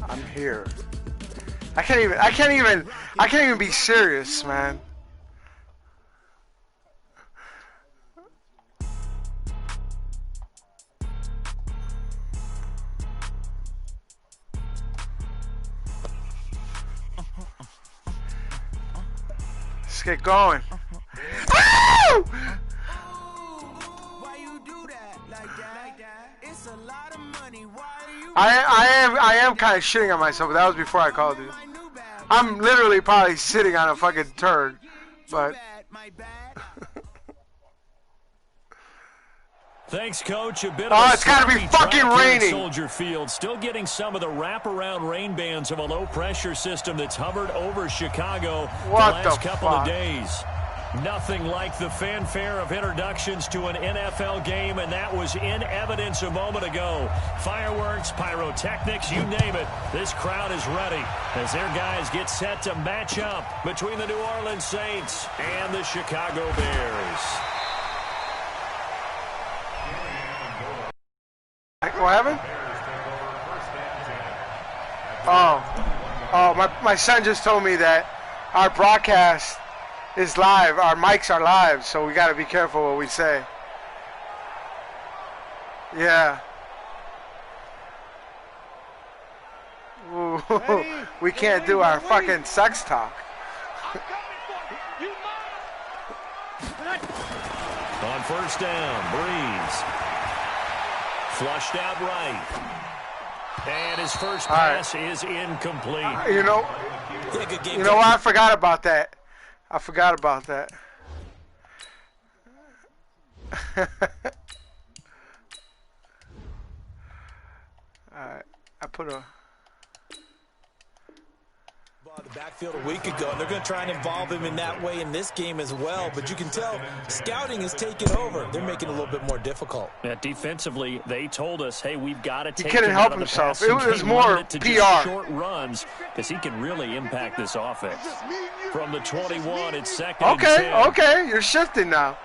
I'm here. I can't even be serious, man. Let's get going. I am kind of shitting on myself, but that was before I called you. I'm literally probably sitting on a fucking turd, but. Thanks, Coach. A bit of it's got to be fucking raining. Soldier Field, still getting some of the wraparound rain bands of a low-pressure system that's hovered over Chicago the last couple of days. Nothing like the fanfare of introductions to an NFL game, and that was in evidence a moment ago. Fireworks, pyrotechnics, you name it. This crowd is ready as their guys get set to match up between the New Orleans Saints and the Chicago Bears. What happened? Oh, my son just told me that our broadcast is live. Our mics are live, so we got to be careful what we say. Yeah. Ooh, we can't do our fucking sex talk. On first down, Breeze. Flushed out right. And his first pass is incomplete. You know what? I forgot about that. Alright, I put a... The backfield a week ago, and they're going to try and involve him in that way in this game as well. But you can tell scouting is taking over. They're making it a little bit more difficult. Yeah, defensively, they told us, hey, we've got to take him out of the pass. It was more PR. Short runs, because he can really impact this offense. From the 21, it's second and 10. Okay, you're shifting now.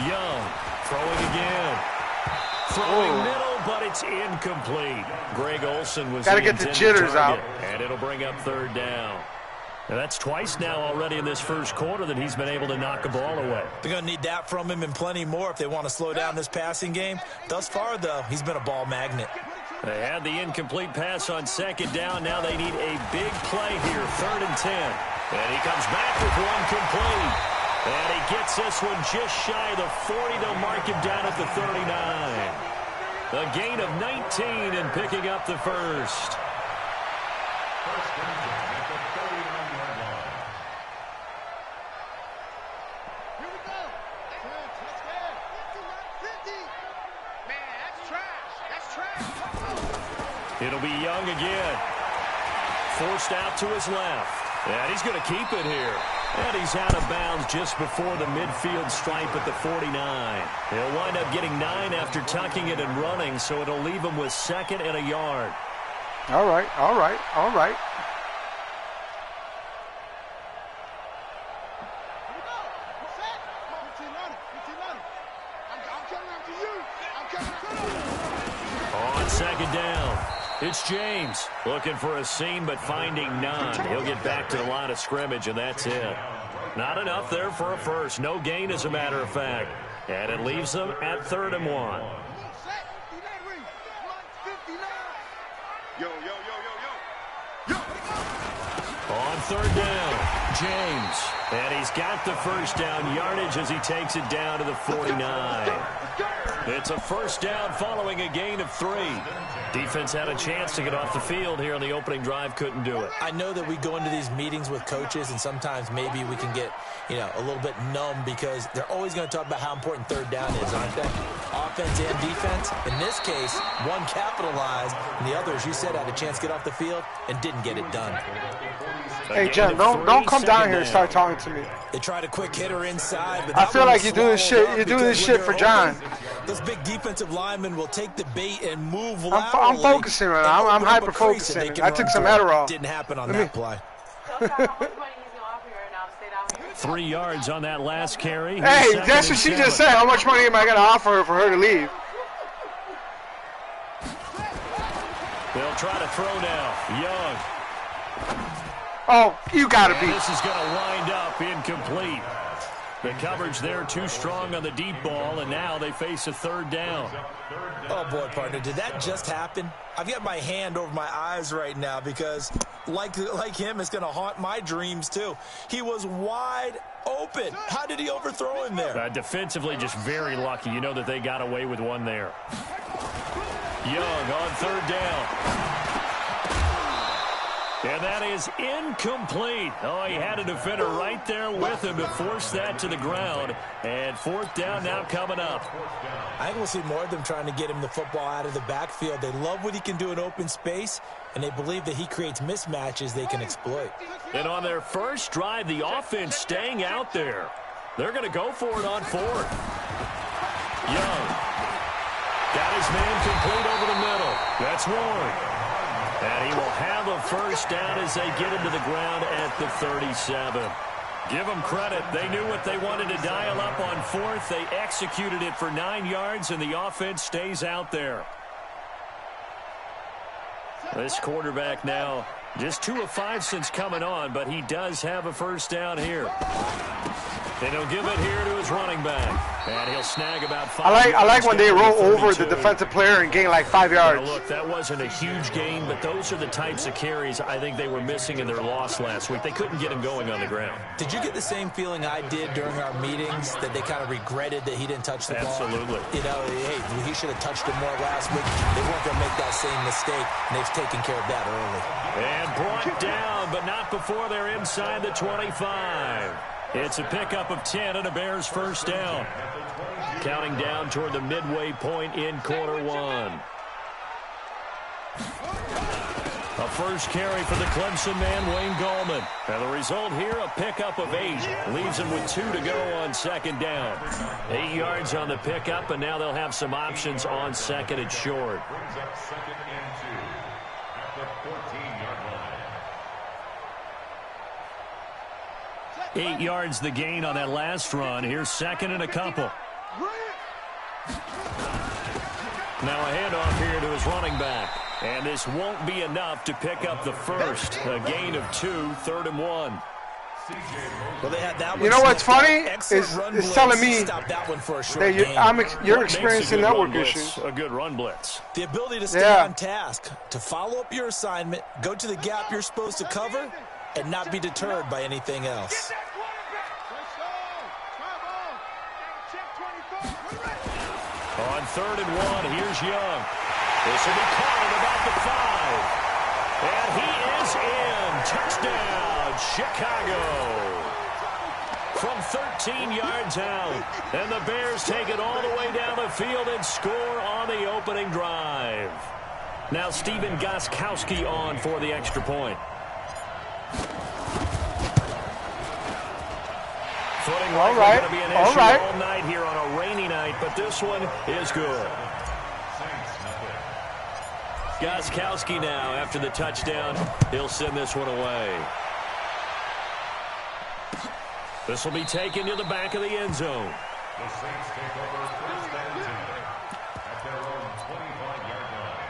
Young, throwing again. Throwing middle, but it's incomplete. Greg Olsen was got to get the jitters out. And it'll bring up third down. Now that's twice now already in this first quarter that he's been able to knock a ball away. They're going to need that from him and plenty more if they want to slow down this passing game. Thus far, though, he's been a ball magnet. They had the incomplete pass on second down. Now they need a big play here, third and 10. And he comes back with one complete. And he gets this one just shy of the 40. They'll mark him down at the 39. A gain of 19 and picking up the first. It'll be Young again. Forced out to his left. And he's going to keep it here. And he's out of bounds just before the midfield stripe at the 49. He'll wind up getting 9 after tucking it and running, so it'll leave him with second and a yard. All right. On second down, it's James looking for a seam but finding none. He'll get back to the line of scrimmage, and that's it. Not enough there for a first. No gain, as a matter of fact. And it leaves them at 3rd and 1. On third down, James. And he's got the first down yardage as he takes it down to the 49. It's a first down following a gain of 3. Defense had a chance to get off the field here on the opening drive, couldn't do it. I know that we go into these meetings with coaches, and sometimes maybe we can get, a little bit numb because they're always going to talk about how important third down is, aren't they? Offense and defense. In this case, one capitalized, and the other, as you said, had a chance to get off the field and didn't get it done. Hey, Jen, don't come down here and start talking to me. They tried a quick hitter inside, but I feel like you do this shit. You do this shit for John. This big defensive lineman will take the bait and move I'm focusing right now. I'm hyper-focusing. I took some Adderall. Didn't happen on that play. 3 yards on that last carry. Hey, that's what she just said. How much money am I going to offer her for her to leave? They'll try to throw now. Young. Oh, you got to be. This is going to wind up incomplete. The coverage there too strong on the deep ball, and now they face a third down. Oh, boy, partner, did that just happen? I've got my hand over my eyes right now because, like him, it's going to haunt my dreams, too. He was wide open. How did he overthrow him there? Defensively, just very lucky. You know that they got away with one there. Young on third down. And that is incomplete. Oh, he had a defender right there with him to force that to the ground. And fourth down now coming up. I think we'll see more of them trying to get him the football out of the backfield. They love what he can do in open space, and they believe that he creates mismatches they can exploit. And on their first drive, the offense staying out there. They're going to go for it on fourth. Young got his man complete over the middle. That's Ward. And he will have a first down as they get him to the ground at the 37. Give them credit. They knew what they wanted to dial up on fourth. They executed it for 9 yards, and the offense stays out there. This quarterback now just 2 of 5 since coming on, but he does have a first down here. And he'll give it here to his running back. And he'll snag about 5 I like when they roll over the defensive player and gain like 5 yards. Now look, that wasn't a huge gain, but those are the types of carries I think they were missing in their loss last week. They couldn't get him going on the ground. Did you get the same feeling I did during our meetings, that they kind of regretted that he didn't touch the ball? Absolutely. You know, hey, he should have touched it more last week. They weren't going to make that same mistake, and they've taken care of that early. And brought down, but not before they're inside the 25. It's a pickup of 10 and a Bears first down. Counting down toward the midway point in quarter one. A first carry for the Clemson man, Wayne Gallman. And the result here, a pickup of 8. Leaves him with 2 to go on second down. 8 yards on the pickup, and now they'll have some options on second and short. 8 yards the gain on that last run. Here's second and a couple. Now a handoff here to his running back. And this won't be enough to pick up the first. A gain of 2, 3rd and 1. Well, they had that one. You know what's funny? It's telling me that you're experiencing network issues. A good run blitz. The ability to stay on task, to follow up your assignment, go to the gap you're supposed to cover, and not be deterred by anything else. On 3rd and 1, here's Young. This will be caught at about the 5. And he is in. Touchdown, Chicago. From 13 yards out. And the Bears take it all the way down the field and score on the opening drive. Now Stephen Gostkowski on for the extra point. Footing all right. Going to be an issue all night here on a rainy night, but this one is good. Gostkowski now, after the touchdown, he'll send this one away. This will be taken to the back of the end zone. The Saints take over first and 10 at their own 25-yard line.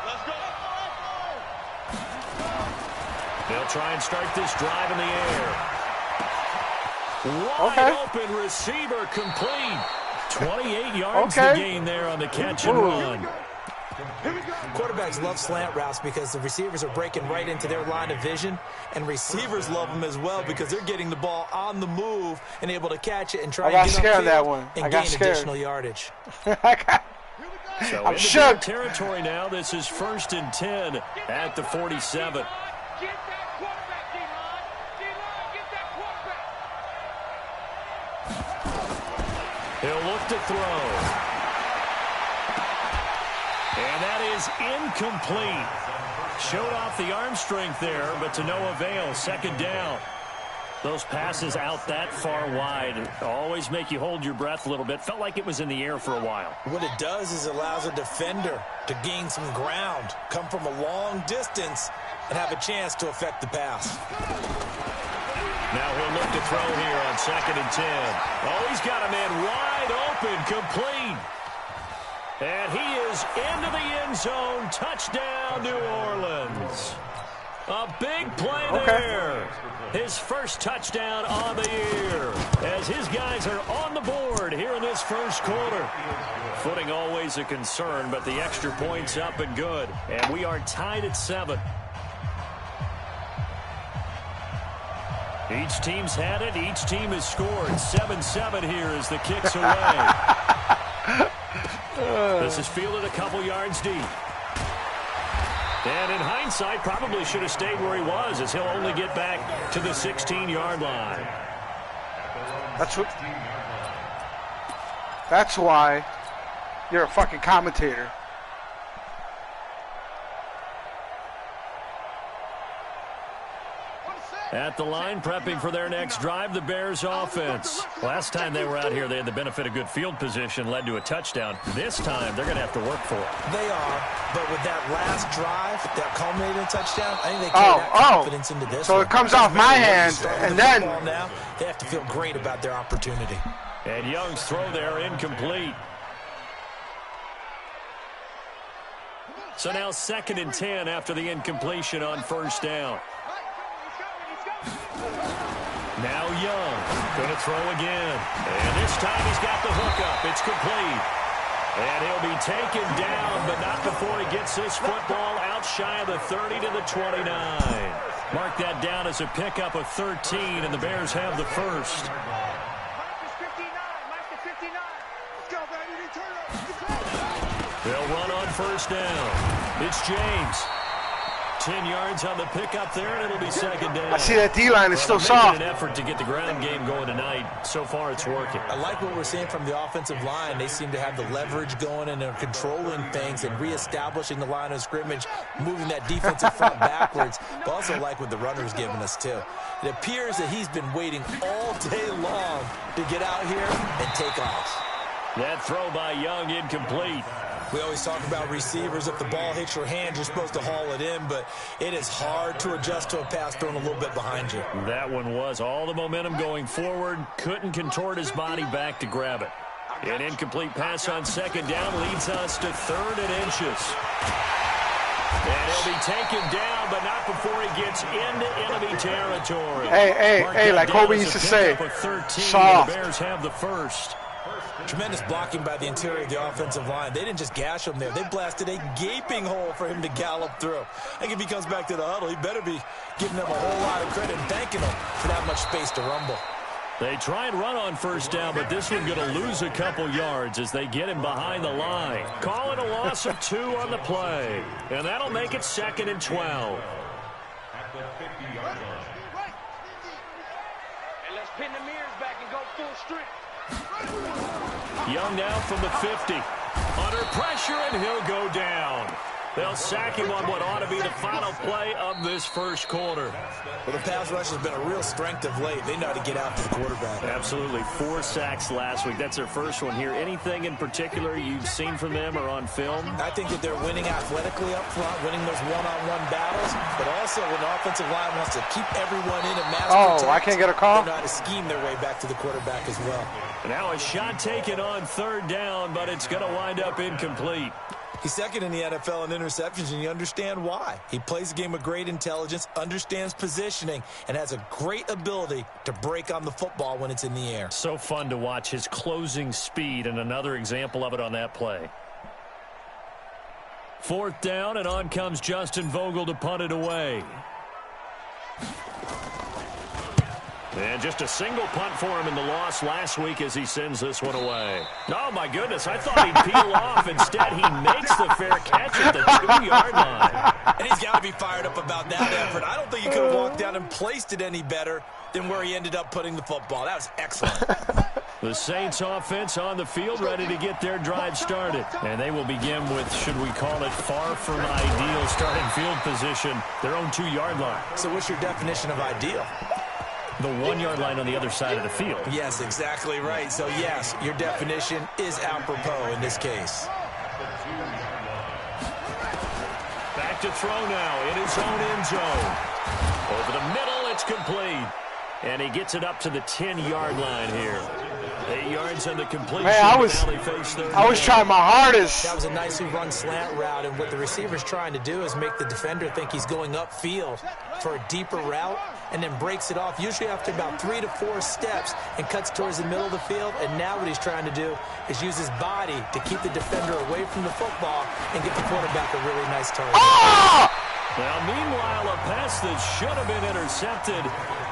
Let's go. They'll try and start this drive in the air. Wide open receiver complete. 28 yards to gain there on the catch and run. Quarterbacks love slant routes because the receivers are breaking right into their line of vision, and receivers love them as well because they're getting the ball on the move and able to catch it and try and get upfield and gain additional yardage. So I'm shook. Territory now. This is 1st and 10 at the 47. He'll look to throw. And that is incomplete. Showed off the arm strength there, but to no avail. Second down. Those passes out that far wide always make you hold your breath a little bit. Felt like it was in the air for a while. What it does is it allows a defender to gain some ground, come from a long distance, and have a chance to affect the pass. Now he'll look to throw here on 2nd and 10. Oh, he's got a man wide open, complete. And he is into the end zone. Touchdown, New Orleans. A big play there. His first touchdown on the year as his guys are on the board here in this first quarter. Footing always a concern, but the extra points up and good. And we are tied at 7. Each team's had it. Each team has scored. 7-7 here as the kick's away. This is fielded a couple yards deep. And in hindsight, probably should have stayed where he was, as he'll only get back to the 16-yard line. That's why you're a fucking commentator. At the line, prepping for their next drive, the Bears offense. Last time they were out here, they had the benefit of good field position, led to a touchdown. This time, they're going to have to work for it. They are, but with that last drive, that culminated in touchdown, I think they carry that confidence into this So one. it comes off my hands, and then now, they have to feel great about their opportunity. And Young's throw there incomplete. So now 2nd and 10 after the incompletion on first down. Now Young, going to throw again. And this time he's got the hook up. It's complete. And he'll be taken down, but not before he gets this football out shy of the 30 to the 29. Mark that down as a pickup of 13, and the Bears have the first. They'll run on first down. It's James. 10 yards on the pickup there, and it'll be 2nd down. I see that D-line is still soft. An effort to get the ground game going tonight. So far, it's working. I like what we're seeing from the offensive line. They seem to have the leverage going, and they're controlling things and reestablishing the line of scrimmage, moving that defensive front backwards. But also like what the runner's giving us, too. It appears that he's been waiting all day long to get out here and take off. That throw by Young incomplete. We always talk about receivers. If the ball hits your hand, you're supposed to haul it in, but it is hard to adjust to a pass thrown a little bit behind you. That one was all the momentum going forward. Couldn't contort his body back to grab it. An incomplete pass on 2nd down leads us to 3rd and inches. And he'll be taken down, but not before he gets into enemy territory. Hey, like Kobe used to say, soft. The Bears have the first. Tremendous blocking by the interior of the offensive line. They didn't just gash him there. They blasted a gaping hole for him to gallop through. I think if he comes back to the huddle, he better be giving them a whole lot of credit and thanking them for that much space to rumble. They try and run on first down, but this one going to lose a couple yards as they get him behind the line. Call it a loss of 2 on the play. And that'll make it 2nd and 12. At the 50-yard line. And let's pin the mirrors back and go full strength. Young now from the 50. Under pressure, and he'll go down. They'll sack him on what ought to be the final play of this first quarter. Well, the pass rush has been a real strength of late. They know how to get after the quarterback. Absolutely. 4 sacks last week. That's their first one here. Anything in particular you've seen from them or on film? I think that they're winning athletically up front, winning those one-on-one battles, but also when the offensive line wants to keep everyone in and master Oh, I can't get a call? They know how to scheme their way back to the quarterback as well. Now a shot taken on 3rd down, but it's going to wind up incomplete. He's 2nd in the NFL in interceptions, and you understand why. He plays a game with great intelligence, understands positioning, and has a great ability to break on the football when it's in the air. So fun to watch his closing speed, and another example of it on that play. 4th down, and on comes Justin Vogel to punt it away. And just a single punt for him in the loss last week as he sends this one away. Oh, my goodness. I thought he'd peel off. Instead, he makes the fair catch at the 2-yard line. And he's got to be fired up about that effort. I don't think he could have walked down and placed it any better than where he ended up putting the football. That was excellent. The Saints offense on the field ready to get their drive started. And they will begin with, should we call it, far from ideal starting field position, their own 2-yard line. So what's your definition of ideal? The 1-yard line on the other side of the field. Yes, exactly right. So, yes, your definition is apropos in this case. Back to throw now in his own end zone. Over the middle, it's complete. And he gets it up to the 10-yard line here. 8 yards on the completion. Man, I was trying my hardest. That was a nicely run slant route, and what the receiver's trying to do is make the defender think he's going upfield for a deeper route, and then breaks it off, usually after about 3 to 4 steps, and cuts towards the middle of the field. And now what he's trying to do is use his body to keep the defender away from the football and get the quarterback a really nice target. Ah! Now, meanwhile, a pass that should have been intercepted.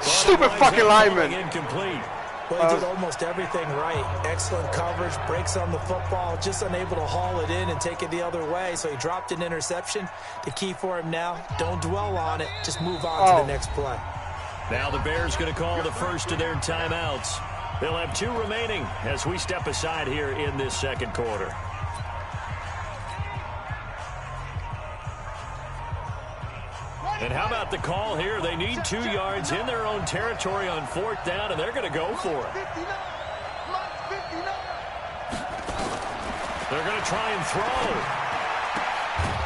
Stupid fucking lineman. Incomplete. Well, he did almost everything right. Excellent coverage, breaks on the football, just unable to haul it in and take it the other way. So he dropped an interception. The key for him now, don't dwell on it. Just move on to the next play. Now the Bears going to call the first of their timeouts. They'll have 2 remaining as we step aside here in this second quarter. And how about the call here? They need 2 yards in their own territory on 4th down, and they're going to go for it. They're going to try and throw.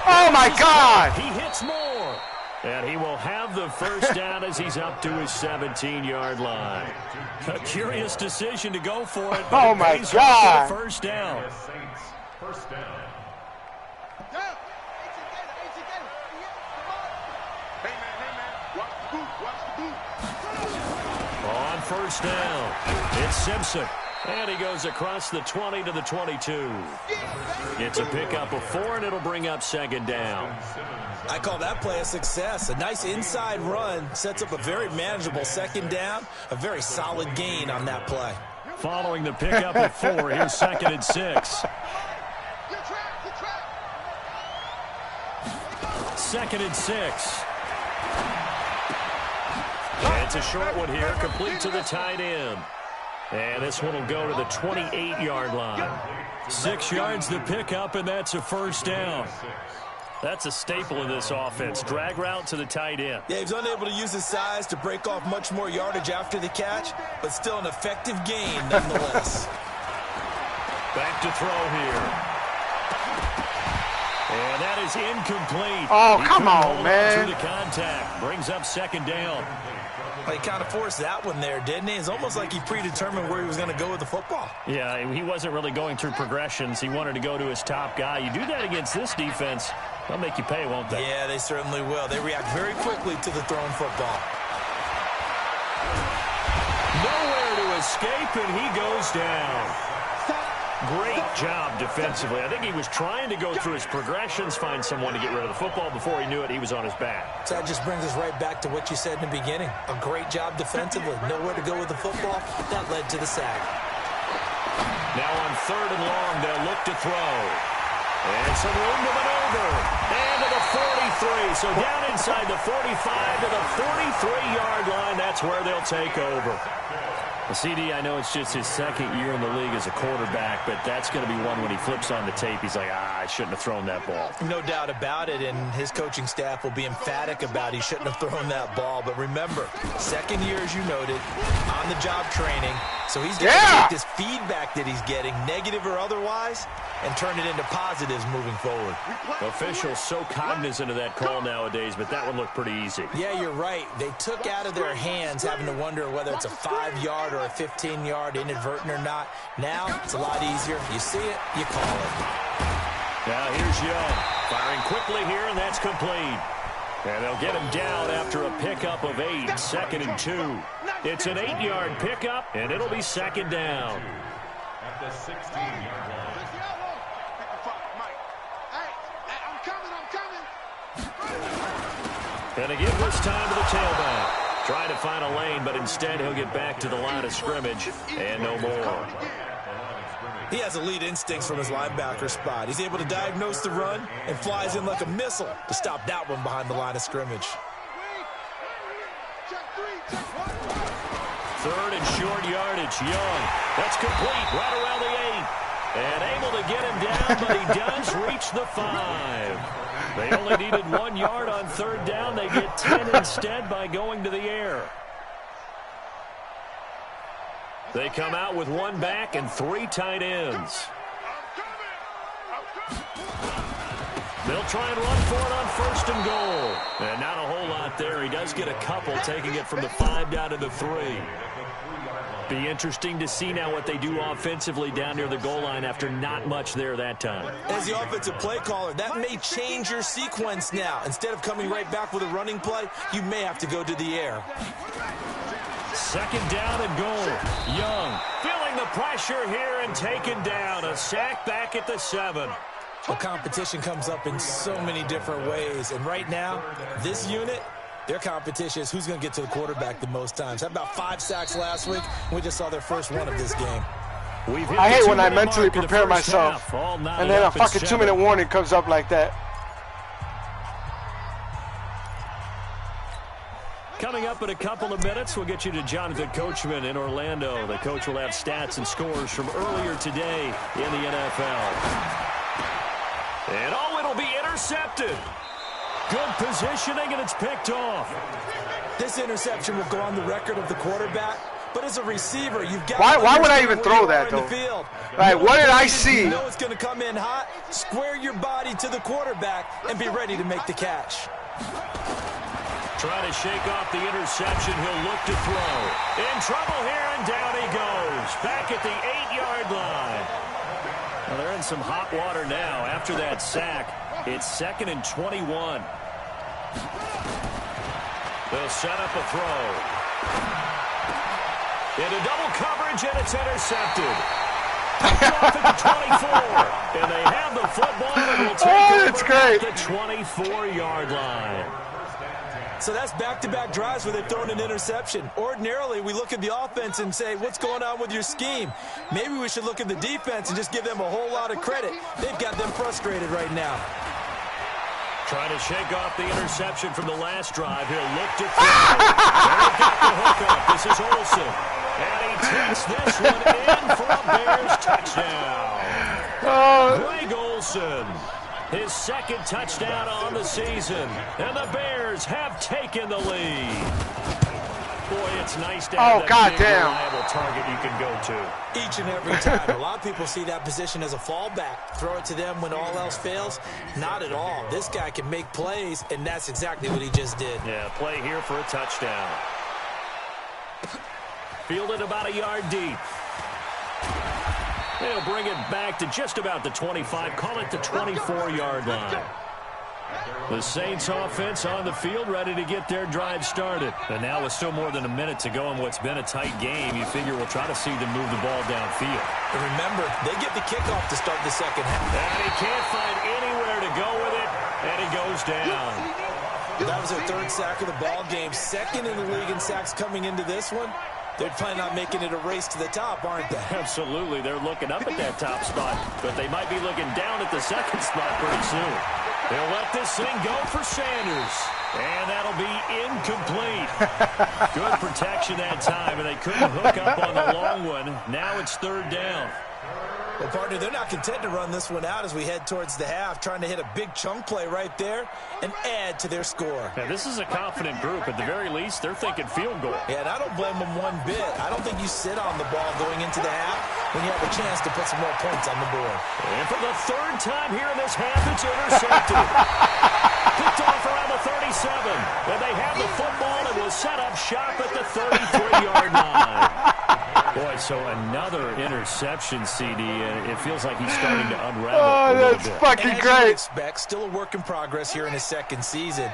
Oh, my God. He hits more. And he will have the first down as he's up to his 17-yard line. A curious decision to go for it. Oh, my God. First down. First down. On first down, it's Simpson. And he goes across the 20 to the 22. It's a pickup of 4, and it'll bring up 2nd down. I call that play a success. A nice inside run sets up a very manageable 2nd down. A very solid gain on that play. Following the pickup of 4, here's 2nd and 6. 2nd and 6. And it's a short one here, complete to the tight end. And this one will go to the 28-yard line. 6 yards to pick up, and that's a first down. That's a staple of this offense. Drag route to the tight end. Yeah, he's unable to use his size to break off much more yardage after the catch, but still an effective gain nonetheless. Back to throw here. And that is incomplete. Oh, come on, man. Through the contact. Brings up 2nd down. Well, he kind of forced that one there, didn't he? It's almost like he predetermined where he was going to go with the football. Yeah, he wasn't really going through progressions. He wanted to go to his top guy. You do that against this defense, they'll make you pay, won't they? Yeah, they certainly will. They react very quickly to the thrown football. Nowhere to escape, and he goes down. Great job defensively. I think he was trying to go through his progressions, find someone to get rid of the football. Before he knew it, he was on his back. So that just brings us right back to what you said in the beginning. A great job defensively. Nowhere to go with the football. That led to the sack. Now on 3rd and long, they'll look to throw. And some room to maneuver. And to the 43. So down inside the 45 to the 43-yard line. That's where they'll take over. The CD, I know it's just his 2nd year in the league as a quarterback, but that's going to be one when he flips on the tape. He's like, I shouldn't have thrown that ball. No doubt about it, and his coaching staff will be emphatic about he shouldn't have thrown that ball. But remember, 2nd year, as you noted, on-the-job training. So he's going to take this feedback that he's getting, negative or otherwise, and turn it into positives moving forward. Officials so cognizant of that call nowadays, but that one looked pretty easy. Yeah, you're right. They took out of their hands having to wonder whether it's a 5-yard or a 15-yard, inadvertent or not. Now, it's a lot easier. You see it, you call it. Now here's Young, firing quickly here, and that's complete. And they'll get him down after a pickup of 8, 2nd and 2. It's an 8-yard pickup, and it'll be 2nd down. At the 16-yard line. Gonna give this time to the tailback. Trying to find a lane, but instead he'll get back to the line of scrimmage, and no more. He has elite instincts from his linebacker spot. He's able to diagnose the run and flies in like a missile to stop that one behind the line of scrimmage. 3rd and short yardage. Young. That's complete right around the 8. And able to get him down, but he does reach the 5. They only needed 1 yard on 3rd down. They get 10 instead by going to the air. They come out with 1 back and 3 tight ends. They'll try and run for it on 1st and goal. And not a whole lot there. He does get a couple, taking it from the 5 down to the 3. Be interesting to see now what they do offensively down near the goal line after not much there that time. As the offensive play caller, that may change your sequence now. Instead of coming right back with a running play, you may have to go to the air. Second down and goal. Young feeling the pressure here and taken down. A sack back at the 7. The competition comes up in so many different ways. And right now, this unit, their competition is who's going to get to the quarterback the most times. Had about 5 sacks last week. We just saw their first one of this game. I hate when I mentally prepare myself, and then a fucking 2-minute warning comes up like that. Coming up in a couple of minutes, we'll get you to Jonathan Coachman in Orlando. The coach will have stats and scores from earlier today in the NFL. And it'll be intercepted. Good positioning, and it's picked off. This interception will go on the record of the quarterback, but as a receiver, you've got why would I even throw that, though? Right, what did I see? You know it's going to come in hot. Square your body to the quarterback and be ready to make the catch. Trying to shake off the interception. He'll look to throw. In trouble here, and down he goes. Back at the 8-yard line. Well, they're in some hot water now. After that sack, it's 2nd and 21. They'll set up a throw. Into double coverage, and it's intercepted. Off at the 24. And they have the football, and will take over at the 24-yard line. So that's back-to-back drives where they've thrown an interception. Ordinarily, we look at the offense and say, what's going on with your scheme? Maybe we should look at the defense and just give them a whole lot of credit. They've got them frustrated right now. Trying to shake off the interception from the last drive. He'll look to throw. They've got the hookup. This is Olsen. And he takes this one in for a Bears touchdown. Greg Olsen. His 2nd touchdown on the season. And the Bears have taken the lead. Boy, it's nice to have that big, reliable target you can go to. Each and every time. A lot of people see that position as a fallback. Throw it to them when all else fails. Not at all. This guy can make plays, and that's exactly what he just did. Yeah, play here for a touchdown. Fielded about a yard deep. They'll bring it back to just about the 25. Call it the 24-yard line. The Saints offense on the field, ready to get their drive started. And now with still more than a minute to go in what's been a tight game, you figure we'll try to see them move the ball downfield. And remember, they get the kickoff to start the second half. And he can't find anywhere to go with it, and he goes down. That was their 3rd sack of the ball game. 2nd in the league in sacks coming into this one. They're planning on making it a race to the top, aren't they? Absolutely. They're looking up at that top spot, but they might be looking down at the 2nd spot pretty soon. They'll let this thing go for Sanders, and that'll be incomplete. Good protection that time, and they couldn't hook up on the long one. Now it's 3rd down. Well, partner, they're not content to run this one out as we head towards the half, trying to hit a big chunk play right there and add to their score. Now, this is a confident group. At the very least, they're thinking field goal. Yeah, and I don't blame them one bit. I don't think you sit on the ball going into the half when you have a chance to put some more points on the board. And for the 3rd time here in this half, it's intercepted. Picked off around the 37. And they have the football and will set up shop at the 33-yard line. Boy, so another interception, CD. It feels like he's starting to unravel a little bit. That's fucking great. Expect, still a work in progress here in his 2nd season.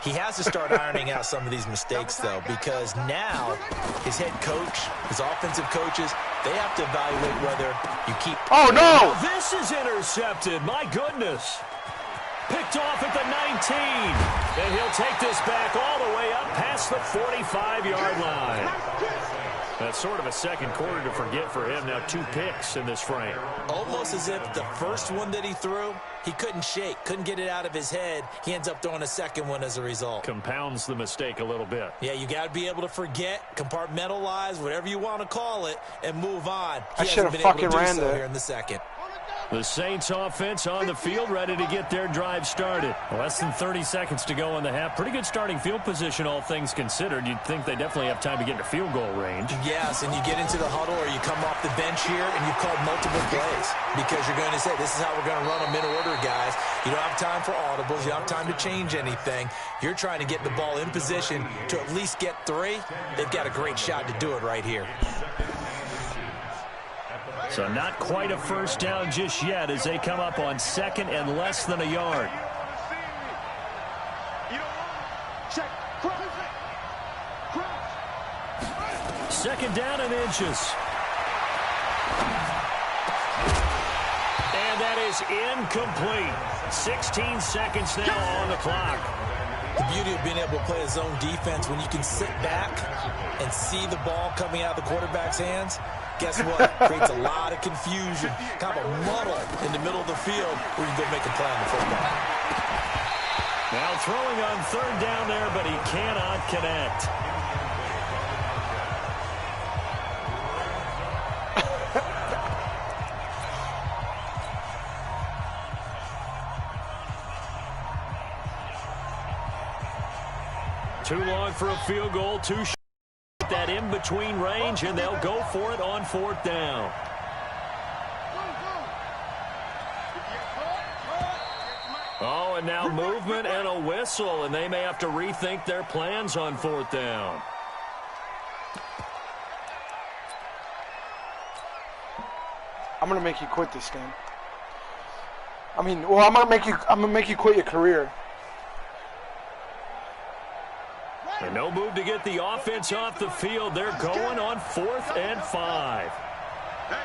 He has to start ironing out some of these mistakes, though, because now his head coach, his offensive coaches, they have to evaluate whether you keep... Oh, no! This is intercepted. My goodness. Picked off at the 19. And he'll take this back all the way up past the 45-yard line. That's sort of a 2nd quarter to forget for him. Now 2 picks in this frame. Almost as if the first one that he threw, he couldn't shake, couldn't get it out of his head. He ends up throwing a 2nd one as a result. Compounds the mistake a little bit. Yeah, you got to be able to forget, compartmentalize, whatever you want to call it, and move on. I should have fucking ran there. Here in the 2nd. The Saints offense on the field, ready to get their drive started. Less than 30 seconds to go in the half. Pretty good starting field position, all things considered. You'd think they definitely have time to get into field goal range. Yes, and you get into the huddle or you come off the bench here and you've called multiple plays because you're going to say, this is how we're going to run them in order, guys. You don't have time for audibles. You don't have time to change anything. You're trying to get the ball in position to at least get 3. They've got a great shot to do it right here. So not quite a first down just yet as they come up on 2nd and less than a yard. Second down and inches. And that is incomplete. 16 seconds now on the clock. The beauty of being able to play a zone defense when you can sit back and see the ball coming out of the quarterback's hands, guess what? Creates a lot of confusion, kind of a muddle in the middle of the field where you can go make a play on the football. Now throwing on 3rd down there, but he cannot connect. Too long for a field goal, too short. That in-between range, and they'll go for it on 4th down. Oh, and now movement and a whistle, and they may have to rethink their plans on 4th down. I'm gonna make you quit this game. I'm gonna make you quit your career. And no move to get the offense off the field. They're going on 4th and 5. Hey.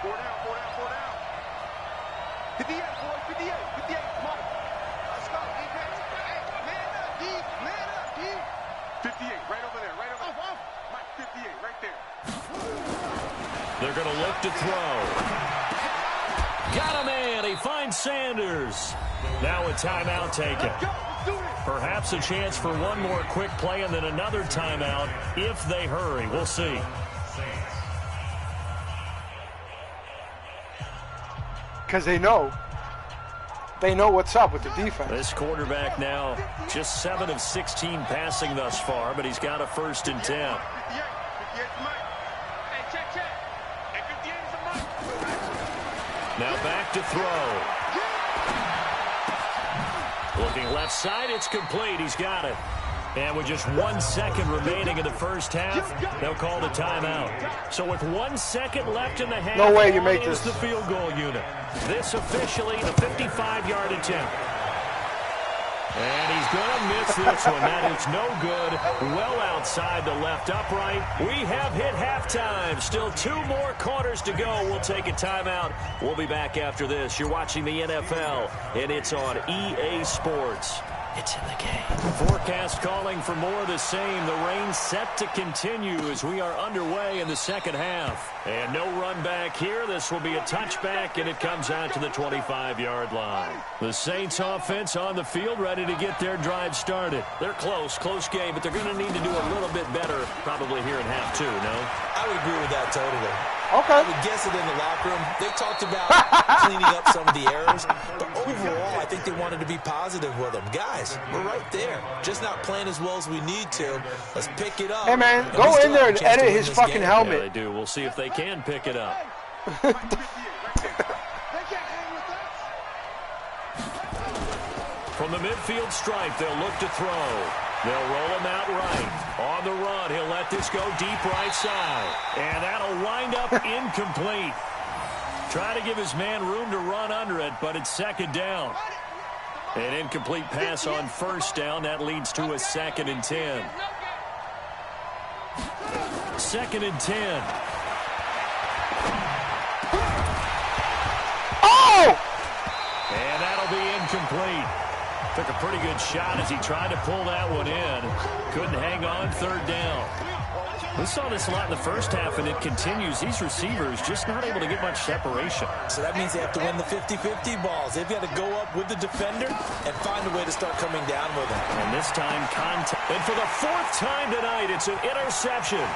4 down. 58, boys. 58. Come on. Let's go, defense. Hey, man up, D. 58, right over there. Mike, 58, right there. They're going to look to throw. Got a man. He finds Sanders. Now a timeout taken. Let's go. Let's do this. Perhaps a chance for one more quick play and then another timeout if they hurry. We'll see. Because they know what's up with the defense. This quarterback now just 7 of 16 passing thus far, but he's got a 1st and 10. 58 Mike. Hey, check. Hey, 58 is a Mike. Now back to throw. Looking left side, it's complete. He's got it. And with just 1 second remaining in the first half, they'll call the timeout. So with 1 second left in the half, no way you make this. The field goal unit. This officially a 55-yard attempt. And he's going to miss this one. That is no good. Well outside the left upright. We have hit halftime. Still 2 more quarters to go. We'll take a timeout. We'll be back after this. You're watching the NFL, and it's on EA Sports. It's in the game. Forecast calling for more of the same. The rain set to continue as we are underway in the second half. And no run back here. This will be a touchback, and it comes out to the 25-yard line. The Saints offense on the field ready to get their drive started. They're close game, but they're going to need to do a little bit better probably here in half 2, no? I would agree with that totally. Okay. I would guess it in the locker room. They talked about cleaning up some of the errors, but overall, I think they wanted to be positive with them. Guys, we're right there. Just not playing as well as we need to. Let's pick it up. Hey, man, go in there and edit his fucking helmet. Yeah, they do. We'll see if they can pick it up. From the midfield stripe, they'll look to throw. They'll roll him out right. On the run, he'll let this go deep right side. And that'll wind up incomplete. Try to give his man room to run under it, but it's 2nd down. An incomplete pass on 1st down. That leads to a 2nd and 10. 2nd and 10. Oh! And that'll be incomplete. Took a pretty good shot as he tried to pull that one in. Couldn't hang on 3rd down. We saw this a lot in the first half, and it continues. These receivers just not able to get much separation. So that means they have to win the 50-50 balls. They've got to go up with the defender and find a way to start coming down with him. And this time, contact. And for the 4th time tonight, it's an interception.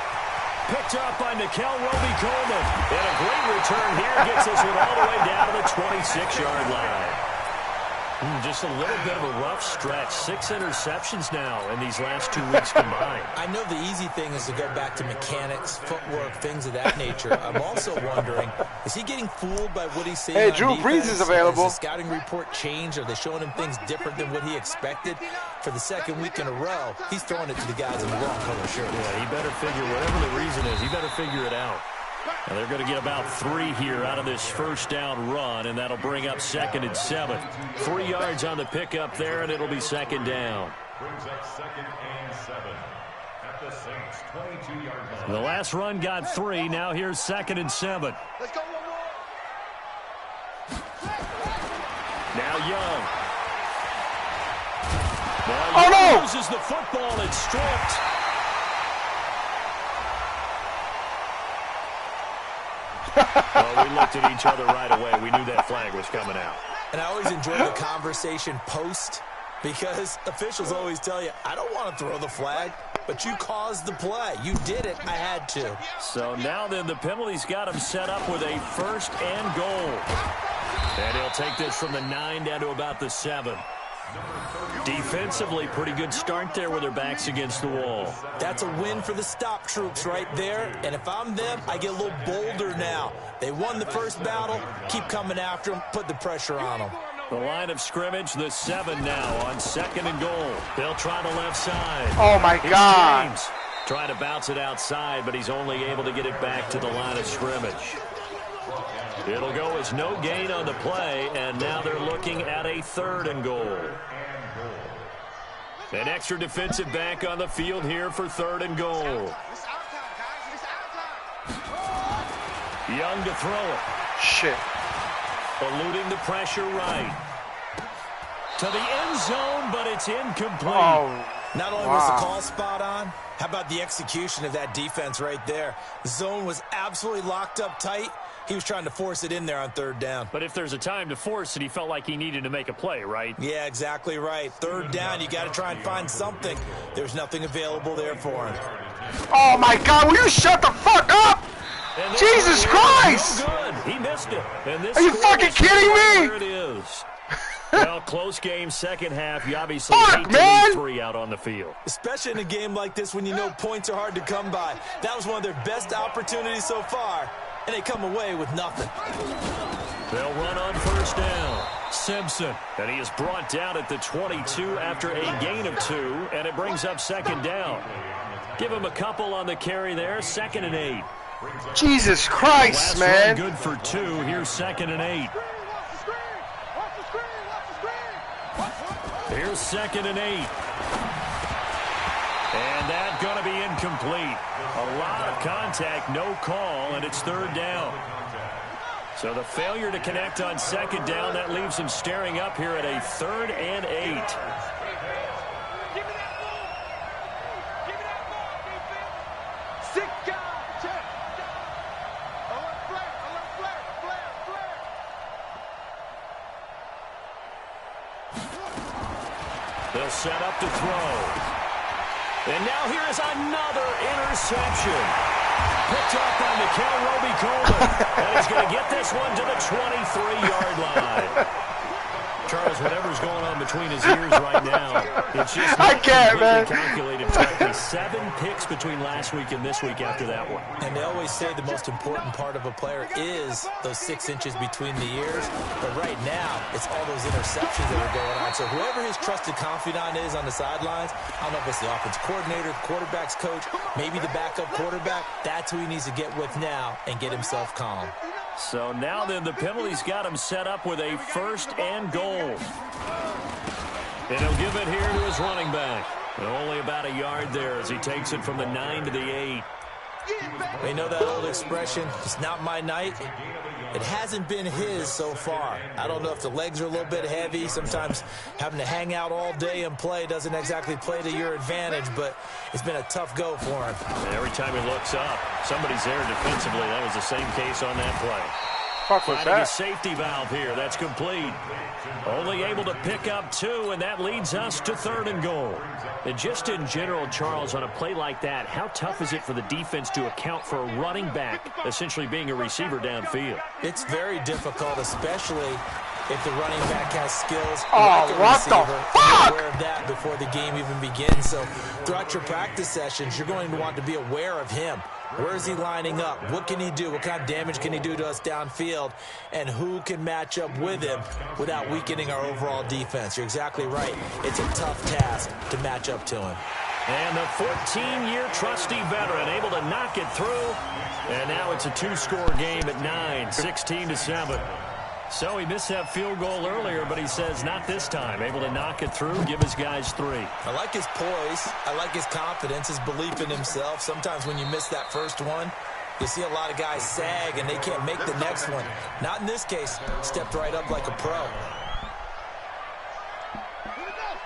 Picked up by Nickel Roby-Coleman. And a great return here gets this one all the way down to the 26-yard line. Just a little bit of a rough stretch. 6 interceptions now in these last 2 weeks combined. I know the easy thing is to go back to mechanics, footwork, things of that nature. I'm also wondering, is he getting fooled by what he's seeing on Drew defense? Brees is available. Has the scouting report changed? Are they showing him things different than what he expected? For the 2nd week in a row, he's throwing it to the guys in the wrong color shirt. Yeah, he better figure, whatever the reason is, he better figure it out. And they're going to get about 3 here out of this first down run, and that'll bring up 2nd and 7. 3 yards on the pickup there, and it'll be 2nd down. Brings up 2nd and 7 at the Saints' 22-yard line. The last run got 3. Now here's 2nd and 7. Let's go one more. Now Young. Oh, no! Loses the football. It's stripped. Well, we looked at each other right away. We knew that flag was coming out. And I always enjoy the conversation post, because officials always tell you, I don't want to throw the flag, but you caused the play. You did it. I had to. So now then the penalty's got him set up with a 1st and goal. And he'll take this from the 9 down to about the 7. Defensively, pretty good start there with their backs against the wall. That's a win for the stop troops right there. And if I'm them, I get a little bolder now. They won the first battle. Keep coming after them. Put the pressure on them. The line of scrimmage, the 7 now on 2nd and goal. They'll try the left side. Oh, my God. James trying to bounce it outside, but he's only able to get it back to the line of scrimmage. It'll go as no gain on the play, and now they're looking at a 3rd and goal. An extra defensive back on the field here for 3rd and goal. It's our time, guys. It's our time. Young to throw it. Shit. Eluding the pressure right. To the end zone, but it's incomplete. Oh, Not only was the call spot on, how about the execution of that defense right there? The zone was absolutely locked up tight. He was trying to force it in there on 3rd down. But if there's a time to force it, he felt like he needed to make a play, right? Yeah, exactly right. 3rd down, you got to try and find something. There's nothing available there for him. oh my God, will you shut the fuck up? And Jesus Christ! No good. He missed it. And this Are you score fucking is kidding me? There it is. Well, close game, second half. You obviously Fuck, hate to man! leave 3 out on the field. Especially in a game like this when you know points are hard to come by. That was one of their best opportunities so far, and they come away with nothing. They'll run on first down. Simpson, and he is brought down at the 22 after a gain of 2, and it brings up 2nd down. Give him a couple on the carry there, 2nd and 8. Jesus Christ, Last man. run good for 2. Here's 2nd and 8. Here's 2nd and 8. And that's going to be incomplete. A lot of contact, no call, and it's 3rd down. So the failure to connect on 2nd down, that leaves him staring up here at a 3rd and 8. They'll set up to throw. And now here is another interception. Picked up by Mikel Roby-Coleman. And he's going to get this one to the 23-yard line. Charles, whatever's going on between his ears right now, it's just I can't, man. calculated correctly. 7 picks between last week and this week after that one. And they always say the most important part of a player is those 6 inches between the ears. But right now, it's all those interceptions that are going on. So whoever his trusted confidant is on the sidelines, I don't know if it's the offense coordinator, the quarterback's coach, maybe the backup quarterback, that's who he needs to get with now and get himself calm. So now then the penalty's got him set up with a 1st and goal. And he'll give it here to his running back. Only about a yard there as he takes it from the 9 to the 8. We know that old expression, it's not my night. It hasn't been his so far. I don't know if the legs are a little bit heavy. Sometimes having to hang out all day and play doesn't exactly play to your advantage, but it's been a tough go for him. And every time he looks up, somebody's there defensively. That was the same case on that play. Fuck was Finding a that? safety valve here. That's complete. Only able to pick up 2, and that leads us to 3rd and goal. And just in general, Charles, on a play like that, how tough is it for the defense to account for a running back essentially being a receiver downfield? It's very difficult, especially if the running back has skills Oh, like a what the receiver. fuck? You're aware of that before the game even begins. So throughout your practice sessions, you're going to want to be aware of him. Where is he lining up? What can he do? What kind of damage can he do to us downfield? And who can match up with him without weakening our overall defense? You're exactly right. It's a tough task to match up to him. And the 14-year trusty veteran able to knock it through. And now it's a two-score game at 9, 16-7. So he missed that field goal earlier, but he says not this time. Able to knock it through, give his guys 3. I like his poise. I like his confidence, his belief in himself. Sometimes when you miss that first one, you see a lot of guys sag and they can't make the next one. Not in this case. Stepped right up like a pro.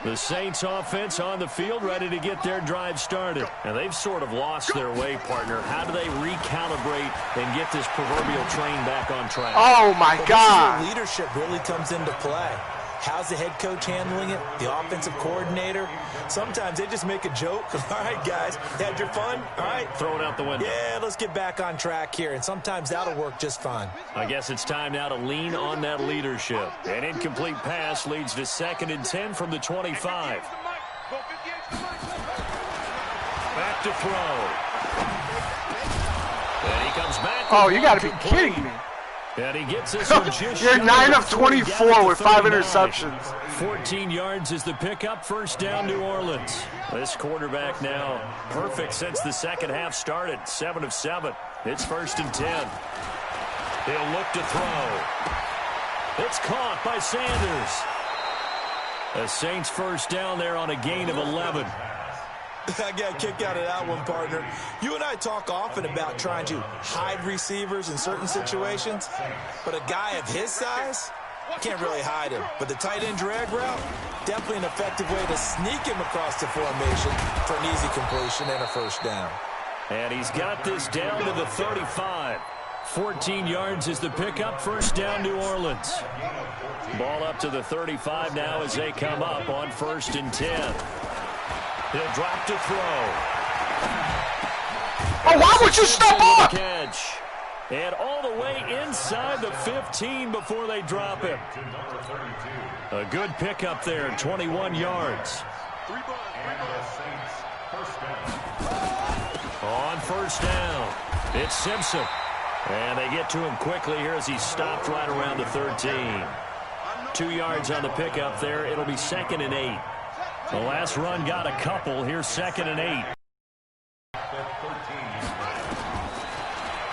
The Saints offense on the field, ready to get their drive started. And they've sort of lost their way, partner. How do they recalibrate and get this proverbial train back on track? Oh, my God. This is where leadership really comes into play. How's the head coach handling it? The offensive coordinator? Sometimes they just make a joke. All right, guys, had your fun? All right. Throw it out the window. Yeah, let's get back on track here. And sometimes that'll work just fine. I guess it's time now to lean on that leadership. An incomplete pass leads to 2nd and 10 from the 25. Back to throw. And he comes back. Oh, you got to be kidding me. And he gets this one just You're 9 of 24 with 5 interceptions. 14 yards is the pickup. First down, New Orleans. This quarterback now perfect since the second half started. 7 of 7. It's 1st and 10. He'll look to throw. It's caught by Sanders. The Saints first down there on a gain of 11. I got a kick out of that one, partner. You and I talk often about trying to hide receivers in certain situations, but a guy of his size can't really hide him. But the tight end drag route, definitely an effective way to sneak him across the formation for an easy completion and a first down. And he's got this down to the 35. 14 yards is the pickup. First down, New Orleans. Ball up to the 35 now as they come up on 1st and 10. He'll drop to throw. Oh, why would you step up? Catch. And all the way inside the 15 before they drop him. A good pickup there, 21 yards. On first down, it's Simpson. And they get to him quickly here as he's stopped right around the 13. 2 yards on the pickup there. It'll be 2nd and 8. The last run got a couple. Here's 2nd and 8.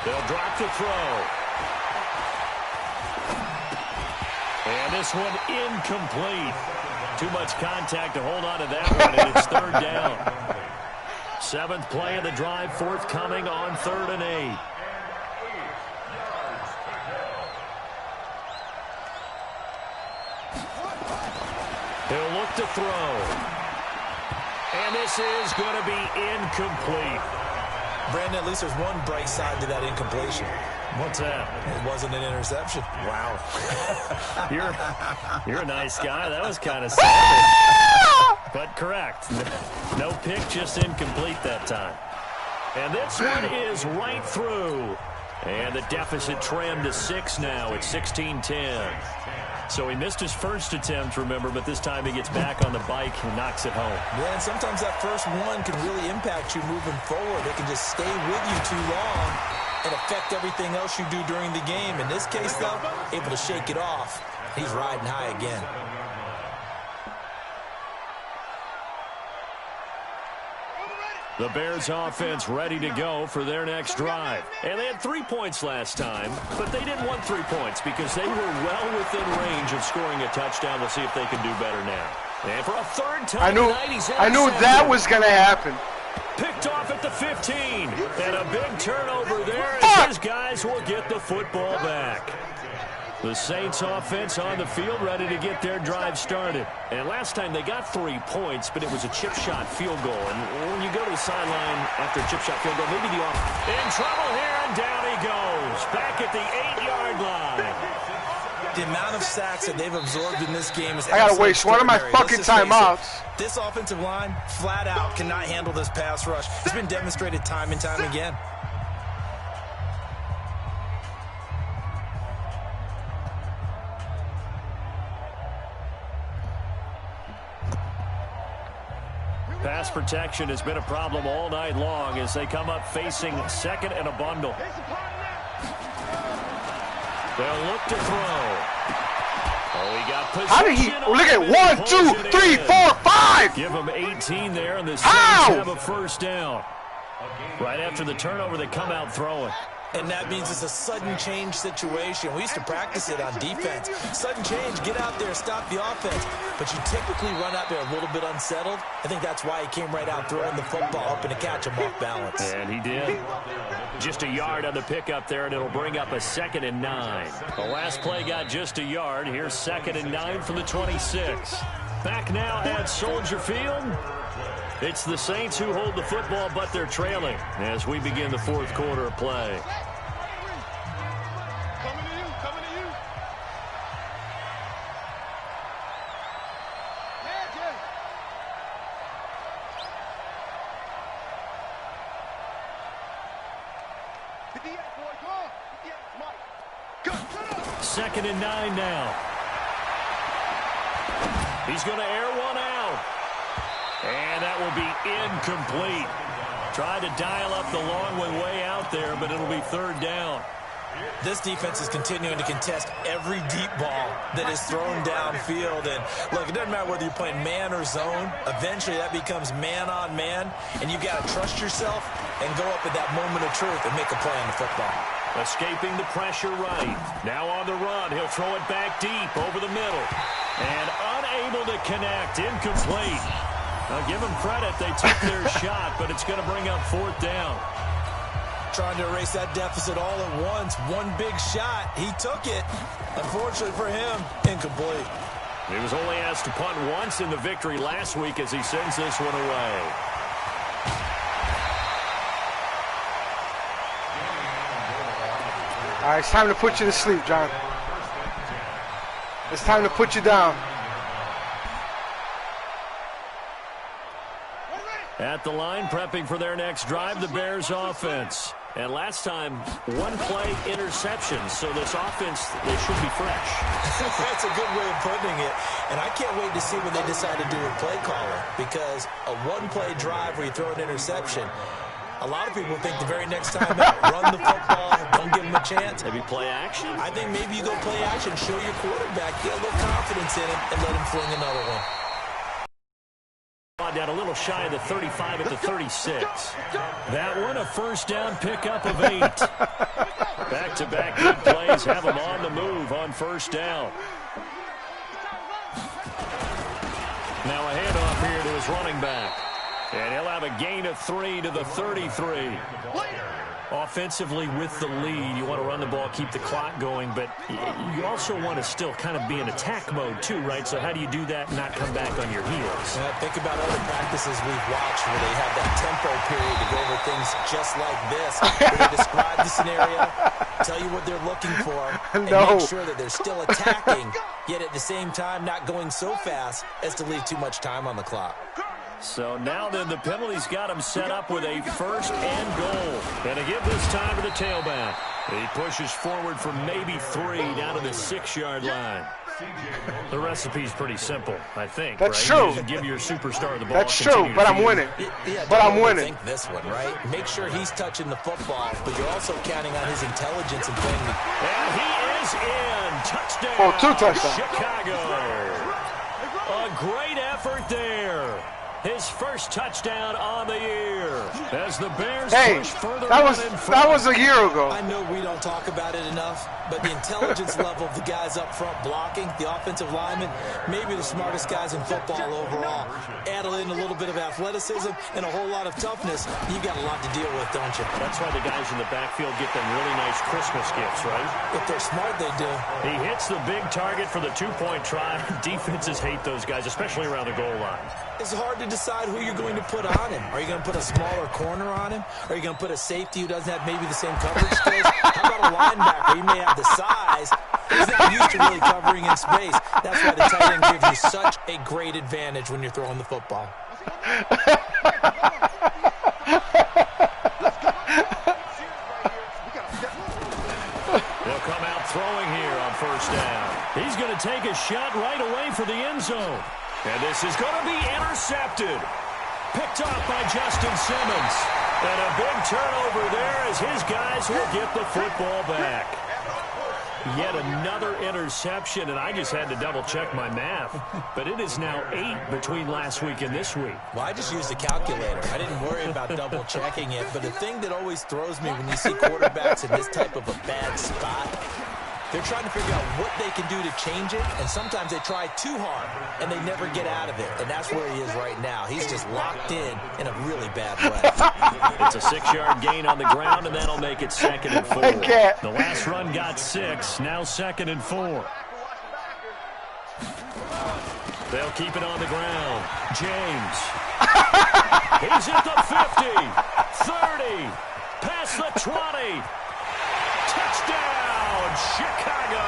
They'll drop the throw. And this one incomplete. Too much contact to hold on to that one, and it's 3rd down. 7th play of the drive, forthcoming on 3rd and 8. He'll look to throw. And this is going to be incomplete. Brandon, at least there's one bright side to that incompletion. What's that? It wasn't an interception. Wow. You're a nice guy. That was kind of savage. But correct. No pick, just incomplete that time. And this one is right through. And the deficit trimmed to 6 now. It's 16-10. So he missed his first attempt, remember, but this time he gets back on the bike and knocks it home. Yeah, and sometimes that first one can really impact you moving forward. It can just stay with you too long and affect everything else you do during the game. In this case, though, able to shake it off. He's riding high again. The Bears offense ready to go for their next drive. And they had 3 points last time, but they didn't want 3 points because they were well within range of scoring a touchdown. We'll see if they can do better now. And for a 3rd time tonight, he's I knew that was going to happen. Picked off at the 15. And a big turnover there as his guys will get the football back. The Saints offense on the field ready to get their drive started. And last time they got 3 points, but it was a chip shot field goal. And when you go to the sideline after a chip shot field goal, maybe the offense in trouble here, and down he goes. Back at the 8-yard line. The amount of sacks that they've absorbed in this game is I got to waste one of my fucking timeouts. This offensive line, flat out, cannot handle this pass rush. It's been demonstrated time and time again. Pass protection has been a problem all night long as they come up facing 2nd and a bundle. They'll look to throw. Oh, he got How did he? Look at 1, 2, 3, 4, 5. Give them 18 there, and the Saints have a first down. Right after the turnover, they come out throwing. And that means it's a sudden change situation. We used to practice it on defense. Sudden change, get out there, stop the offense. But you typically run out there a little bit unsettled. I think that's why he came right out throwing the football, hoping to catch him off balance. And he did. Just a yard on the pickup there, and it'll bring up a 2nd and 9. The last play got just a yard. Here's 2nd and 9 from the 26. Back now at Soldier Field. It's the Saints who hold the football, but they're trailing as we begin the 4th quarter of play. Coming to you, coming to you. Yeah, Jay. Boy, go on. 58, Mike. Go. 2nd and 9 now. He's going to air one out. And that will be incomplete. Tried to dial up the long one way out there, but it'll be 3rd down. This defense is continuing to contest every deep ball that is thrown downfield. And, look, it doesn't matter whether you're playing man or zone. Eventually, that becomes man on man. And you've got to trust yourself and go up at that moment of truth and make a play on the football. Escaping the pressure right. Now on the run. He'll throw it back deep over the middle. And unable to connect. Incomplete. Now, give them credit. They took their shot, but it's going to bring up 4th down. Trying to erase that deficit all at once. One big shot. He took it. Unfortunately for him, incomplete. He was only asked to punt once in the victory last week as he sends this one away. All right, it's time to put you to sleep, John. It's time to put you down. At the line, prepping for their next drive, the Bears offense. And last time, 1-play interception. So this offense, they should be fresh. That's a good way of putting it. And I can't wait to see what they decide to do with play calling. Because a 1-play drive where you throw an interception, a lot of people think the very next time out, run the football, don't give them a chance. Maybe play action? I think maybe you go play action, show your quarterback, get a little confidence in him, and let him fling another one. Down a little shy of the 35 at the 36. That one, a first down pickup of 8. Back-to-back good plays have them on the move on first down. Now a handoff here to his running back. And he'll have a gain of 3 to the 33. Offensively with the lead, you want to run the ball, keep the clock going, but you also want to still kind of be in attack mode too, right? So how do you do that and not come back on your heels? Think about other practices we've watched where they have that tempo period to go over things just like this, where they describe the scenario, tell you what they're looking for, and make sure that they're still attacking, yet at the same time not going so fast as to leave too much time on the clock. So now then the penalty's got him set up with a 1st and goal. And to give this time to the tailback. He pushes forward for maybe 3 down to the 6-yard line. The recipe's pretty simple, I think. That's right? true. You give your superstar the ball. That's true, but I'm winning. But I'm winning. Think this one, right? Make sure he's touching the football, but you're also counting on his intelligence and playing the... And he is in. Touchdown. Oh, 2 touchdowns. Chicago. A great effort there. His first touchdown on the year as the Bears push further that was a year ago. I know we don't talk about it enough, but the intelligence level of the guys up front blocking, the offensive linemen, maybe the smartest guys in football overall. Add in a little bit of athleticism and a whole lot of toughness, you got a lot to deal with, don't you? That's why the guys in the backfield get them really nice Christmas gifts, right? If they're smart, they do. He hits the big target for the 2-point try. Defenses hate those guys, especially around the goal line. It's hard to decide who you're going to put on him. Are you going to put a smaller corner on him? Are you going to put a safety who doesn't have maybe the same coverage skills? How about a linebacker? He may have the size. He's not used to really covering in space. That's why the tight end gives you such a great advantage when you're throwing the football. They'll come out throwing here on first down. He's going to take a shot right away for the end zone. And this is going to be intercepted. Picked off by Justin Simmons. And a big turnover there as his guys will get the football back. Yet another interception, and I just had to double-check my math. But it is now 8 between last week and this week. Well, I just used a calculator. I didn't worry about double-checking it. But the thing that always throws me when you see quarterbacks in this type of a bad spot, they're trying to figure out what they can do to change it, and sometimes they try too hard, and they never get out of it. And that's where he is right now. He's just locked in a really bad way. It's a 6-yard gain on the ground, and that'll make it 2nd and 4. The last run got 6, now 2nd and 4. They'll keep it on the ground. James. He's at the 50, 30, past the 20. Touchdown, Chicago!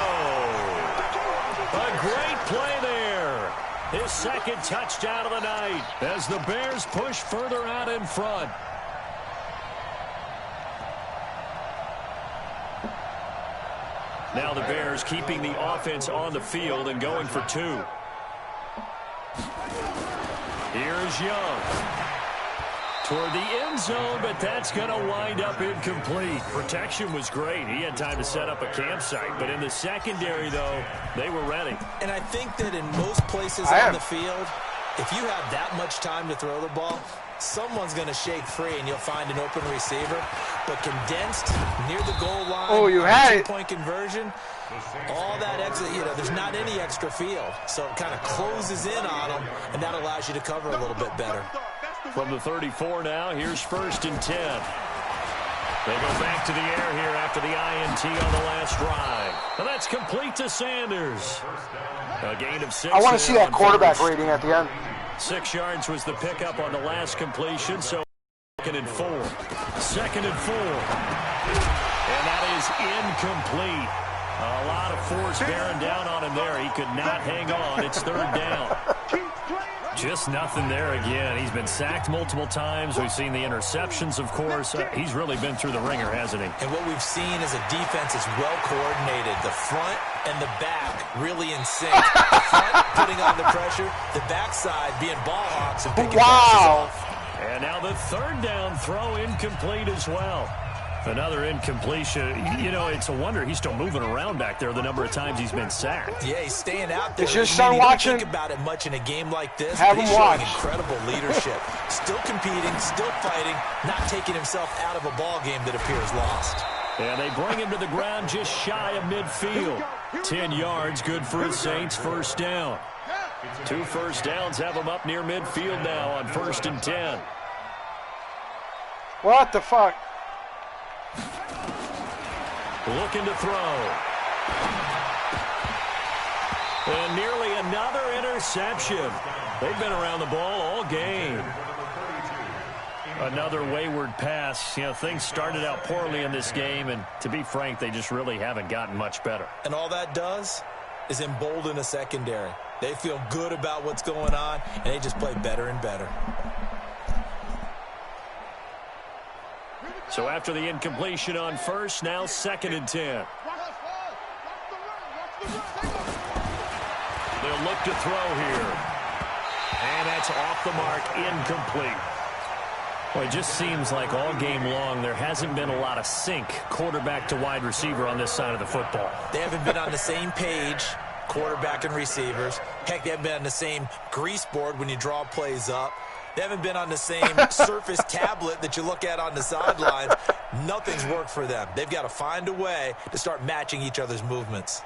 A great play there. His 2nd touchdown of the night as the Bears push further out in front. Now the Bears keeping the offense on the field and going for 2. Here's Young. Toward the end zone, but that's going to wind up incomplete. Protection was great. He had time to set up a campsite. But in the secondary, though, they were ready. And I think that in most places on the field, if you have that much time to throw the ball, someone's going to shake free and you'll find an open receiver. But condensed near the goal line, you had it. 2-point conversion, all that extra, there's not any extra field. So it kind of closes in on them, and that allows you to cover a little bit better. From the 34 now, here's 1st and 10. They go back to the air here after the INT on the last drive. And that's complete to Sanders. A gain of 6. I want to see that quarterback rating at the end. 6 yards was the pickup on the last completion, so 2nd and 4. 2nd and 4. And that is incomplete. A lot of force bearing down on him there. He could not hang on. It's 3rd down. Just nothing there again. He's been sacked multiple times. We've seen the interceptions, of course. He's really been through the ringer, hasn't he? And what we've seen is a defense that's well coordinated. The front and the back really in sync. The front putting on the pressure. The backside being ball hawks and picking passes off. And now the 3rd down throw incomplete as well. Another incompletion. It's a wonder he's still moving around back there the number of times he's been sacked. Yeah, he's staying out there. Is your son watching? Don't think about it much in a game like this. Have him watch. Incredible leadership. Still competing, still fighting, not taking himself out of a ball game that appears lost. And they bring him to the ground just shy of midfield. 10 yards, good for the Saints. 1st down. 2 first downs have him up near midfield now on 1st and 10. What the fuck? Looking to throw. And nearly another interception. They've been around the ball all game. Another wayward pass. Things started out poorly in this game, and to be frank, they just really haven't gotten much better. And all that does is embolden a secondary. They feel good about what's going on, and they just play better and better. So after the incompletion on 1st, now 2nd and 10. They'll look to throw here. And that's off the mark, incomplete. Well, it just seems like all game long there hasn't been a lot of sync quarterback to wide receiver on this side of the football. They haven't been on the same page, quarterback and receivers. Heck, they haven't been on the same grease board when you draw plays up. They haven't been on the same Surface tablet that you look at on the sidelines. Nothing's worked for them. They've got to find a way to start matching each other's movements.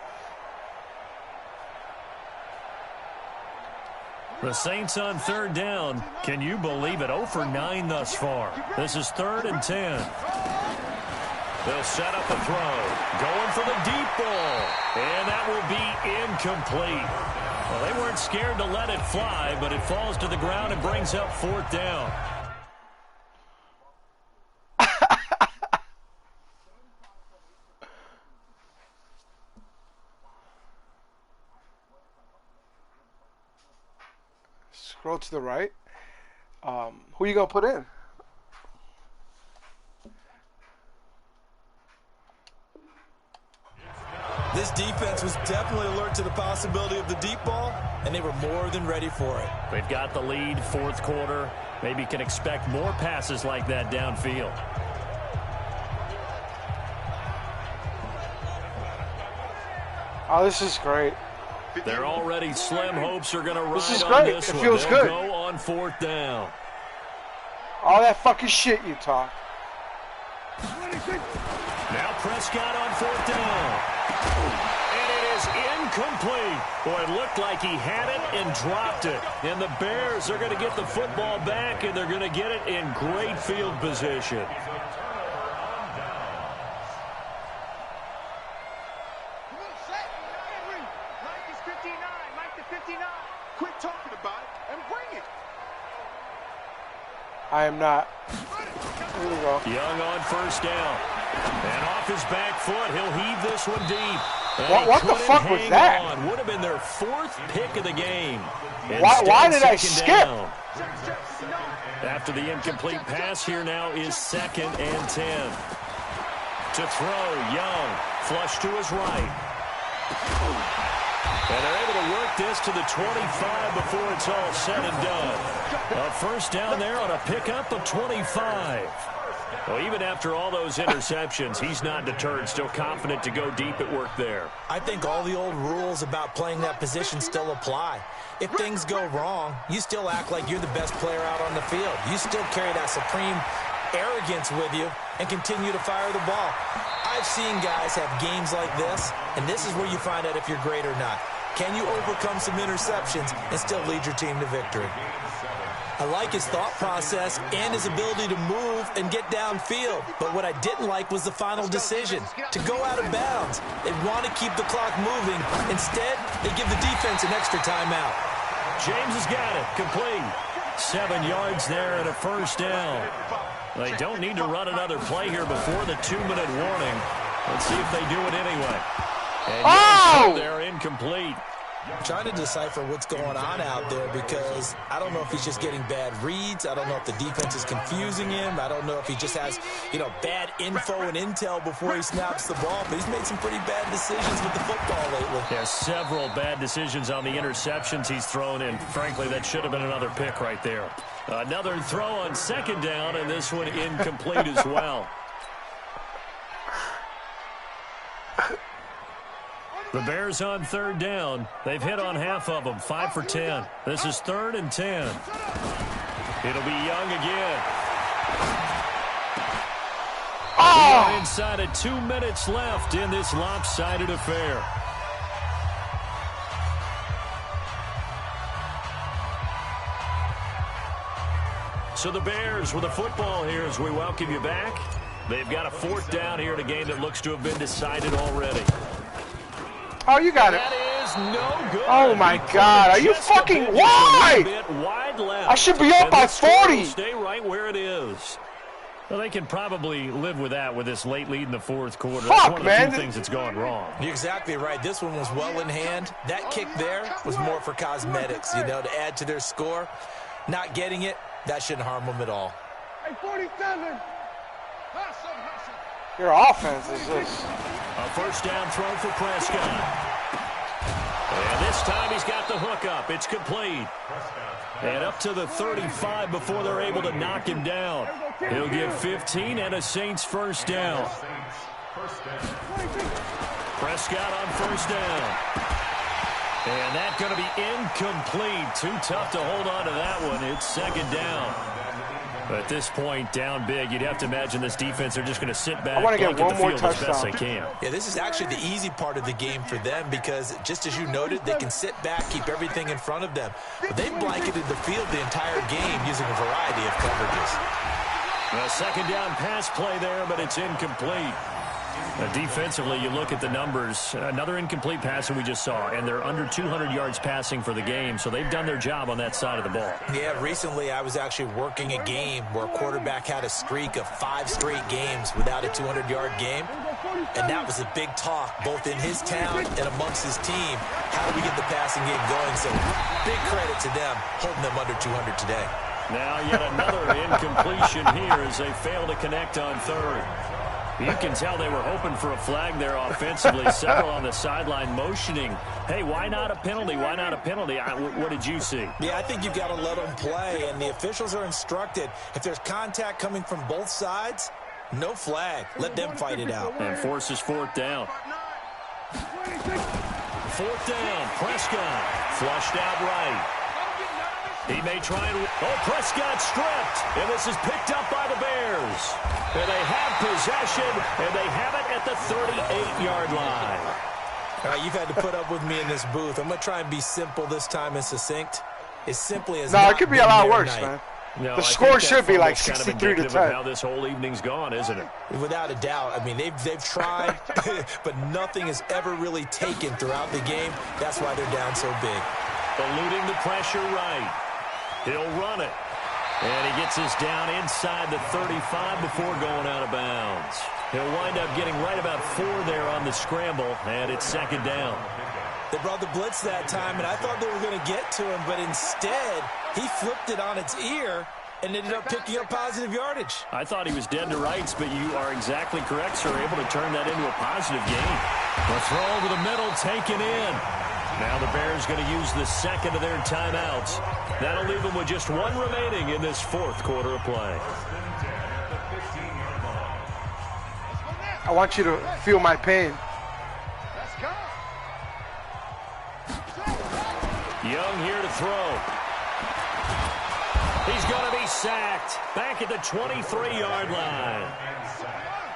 The Saints on 3rd down. Can you believe it? 0 for 9 thus far. This is 3rd and 10. They'll set up a throw. Going for the deep ball. And that will be incomplete. Well, they weren't scared to let it fly, but it falls to the ground and brings up 4th down. Scroll to the right. Who you going to put in? This defense was definitely alert to the possibility of the deep ball, and they were more than ready for it. They've got the lead, 4th quarter. Maybe can expect more passes like that downfield. Oh, this is great. Their already slim hopes are going to This is ride on great. this It one. feels They'll good. go on 4th down. All that fucking shit you talk. Now Prescott on 4th down. And it is incomplete. Boy, it looked like he had it and dropped it. And the Bears are going to get the football back, and they're going to get it in great field position. Quit talking about it and bring it. I am not. Here we go. Young on 1st down. And off his back foot, he'll heave this one deep. What the fuck was that? Would have been their 4th pick of the game. Why did I Instead, skip? down. After the incomplete pass, here now is 2nd and 10. To throw, Young. Flush to his right. And they're able to work this to the 25 before it's all said and done. A 1st down there on a pickup of 25. Well, even after all those interceptions, he's not deterred, still confident to go deep at work there. I think all the old rules about playing that position still apply. If things go wrong, you still act like you're the best player out on the field. You still carry that supreme arrogance with you and continue to fire the ball. I've seen guys have games like this, and this is where you find out if you're great or not. Can you overcome some interceptions and still lead your team to victory? I like his thought process and his ability to move and get downfield. But what I didn't like was the final decision, to go out of bounds. They want to keep the clock moving. Instead, they give the defense an extra timeout. James has got it. Complete. 7 yards there and a 1st down. They don't need to run another play here before the 2-minute warning. Let's see if they do it anyway. And they're incomplete. I'm trying to decipher what's going on out there because I don't know if he's just getting bad reads. I don't know if the defense is confusing him. I don't know if he just has, bad info and intel before he snaps the ball. But he's made some pretty bad decisions with the football lately. Yeah, several bad decisions on the interceptions he's thrown in. Frankly, that should have been another pick right there. Another throw on 2nd down, and this one incomplete as well. The Bears on 3rd down. They've hit on half of them, 5 for 10. This is 3rd and 10. It'll be Young again. We are inside of 2 minutes left in this lopsided affair. So the Bears with the football here as we welcome you back. They've got a 4th down here in a game that looks to have been decided already. Oh, you got it. That is no good. Oh, my God. Are you fucking... Why? I should be up by 40. Stay right where it is. Well, they can probably live with that with this late lead in the 4th quarter. That's one of the few things that's gone wrong. You're exactly right. This one was well in hand. That kick there was more for cosmetics, to add to their score. Not getting it, that shouldn't harm them at all. Hey, 47. Your offense is just... A 1st down throw for Prescott. And this time he's got the hook up. It's complete. And up to the 35 before they're able to knock him down. He'll get 15 and a Saints 1st down. Prescott on 1st down. And that's going to be incomplete. Too tough to hold on to that one. It's 2nd down. At this point, down big, you'd have to imagine this defense are just going to sit back, I want to get one more as best touchdown. they can. Yeah, this is actually the easy part of the game for them because, just as you noted, they can sit back, keep everything in front of them. But they've blanketed the field the entire game using a variety of coverages. A 2nd down pass play there, but it's incomplete. Defensively, you look at the numbers. Another incomplete pass that we just saw, and they're under 200 yards passing for the game, so they've done their job on that side of the ball. Yeah, recently I was actually working a game where a quarterback had a streak of 5 straight games without a 200-yard game, and that was a big talk both in his town and amongst his team. How do we get the passing game going? So big credit to them holding them under 200 today. Now yet another incompletion here as they fail to connect on 3rd. You can tell they were hoping for a flag there offensively. Several on the sideline motioning. Hey, why not a penalty? Why not a penalty? What did you see? Yeah, I think you've got to let them play, and the officials are instructed. If there's contact coming from both sides, no flag. Let them fight it out. And forces 4th down. 4th down. Prescott flushed out right. He may try and... Oh, Prescott stripped. And this is picked up by the Bears. And they have possession, and they have it at the 38-yard line. All right, you've had to put up with me in this booth. I'm going to try and be simple this time and succinct. As simply as... No, it could be a lot worse, man. No, the score should be like 63 to 10. How this whole evening's gone, isn't it? Without a doubt. I mean, they've tried, but nothing is ever really taken throughout the game. That's why they're down so big. Eluding the pressure right. He'll run it. And he gets us down inside the 35 before going out of bounds. He'll wind up getting right about 4 there on the scramble, and it's 2nd down. They brought the blitz that time, and I thought they were going to get to him, but instead, he flipped it on its ear and ended up picking up positive yardage. I thought he was dead to rights, but you are exactly correct, sir. Able to turn that into a positive gain. The throw over the middle, taken in. Now the Bears going to use the 2nd of their timeouts. That'll leave them with just 1 remaining in this 4th quarter of play. I want you to feel my pain. Young here to throw. He's going to be sacked back at the 23-yard line.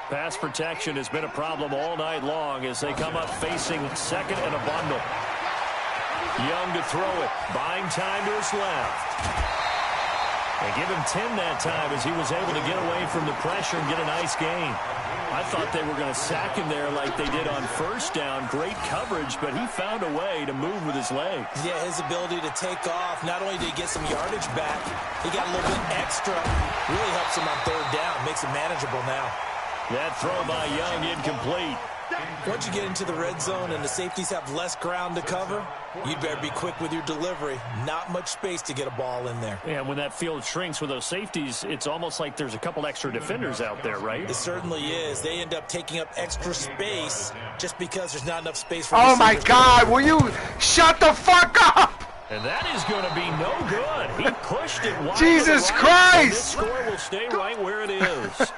Pass protection has been a problem all night long as they come up facing 2nd and a bundle. Young to throw it, buying time to his left. They give him 10 that time as he was able to get away from the pressure and get a nice gain. I thought they were going to sack him there like they did on 1st down. Great coverage, but he found a way to move with his legs. Yeah, his ability to take off, not only did he get some yardage back, he got a little bit extra. Really helps him on 3rd down, makes it manageable now. That throw by Young incomplete. Once you get into the red zone and the safeties have less ground to cover, you'd better be quick with your delivery. Not much space to get a ball in there. And when that field shrinks with those safeties, it's almost like there's a couple extra defenders out there, right? It certainly is. They end up taking up extra space just because there's not enough space for Oh, my God. Will you shut the fuck up? And that is going to be no good. He pushed it wide. Jesus right, Christ. This score will stay right where it is.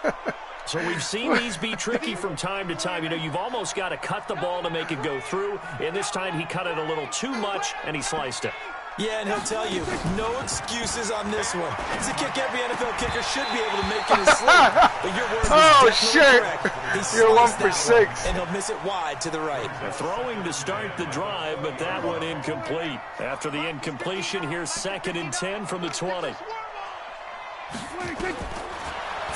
So we've seen these be tricky from time to time. You know, you've almost got to cut the ball to make it go through. And this time he cut it a little too much, and he sliced it. Yeah, and he'll tell you, no excuses on this one. It's a kick every NFL kicker should be able to make in his sleep. But your word was definitely correct. You're 1 for 6. And he'll miss it wide to the right. Throwing to start the drive, but that one incomplete. After the incompletion, here's 2nd and 10 from the 20.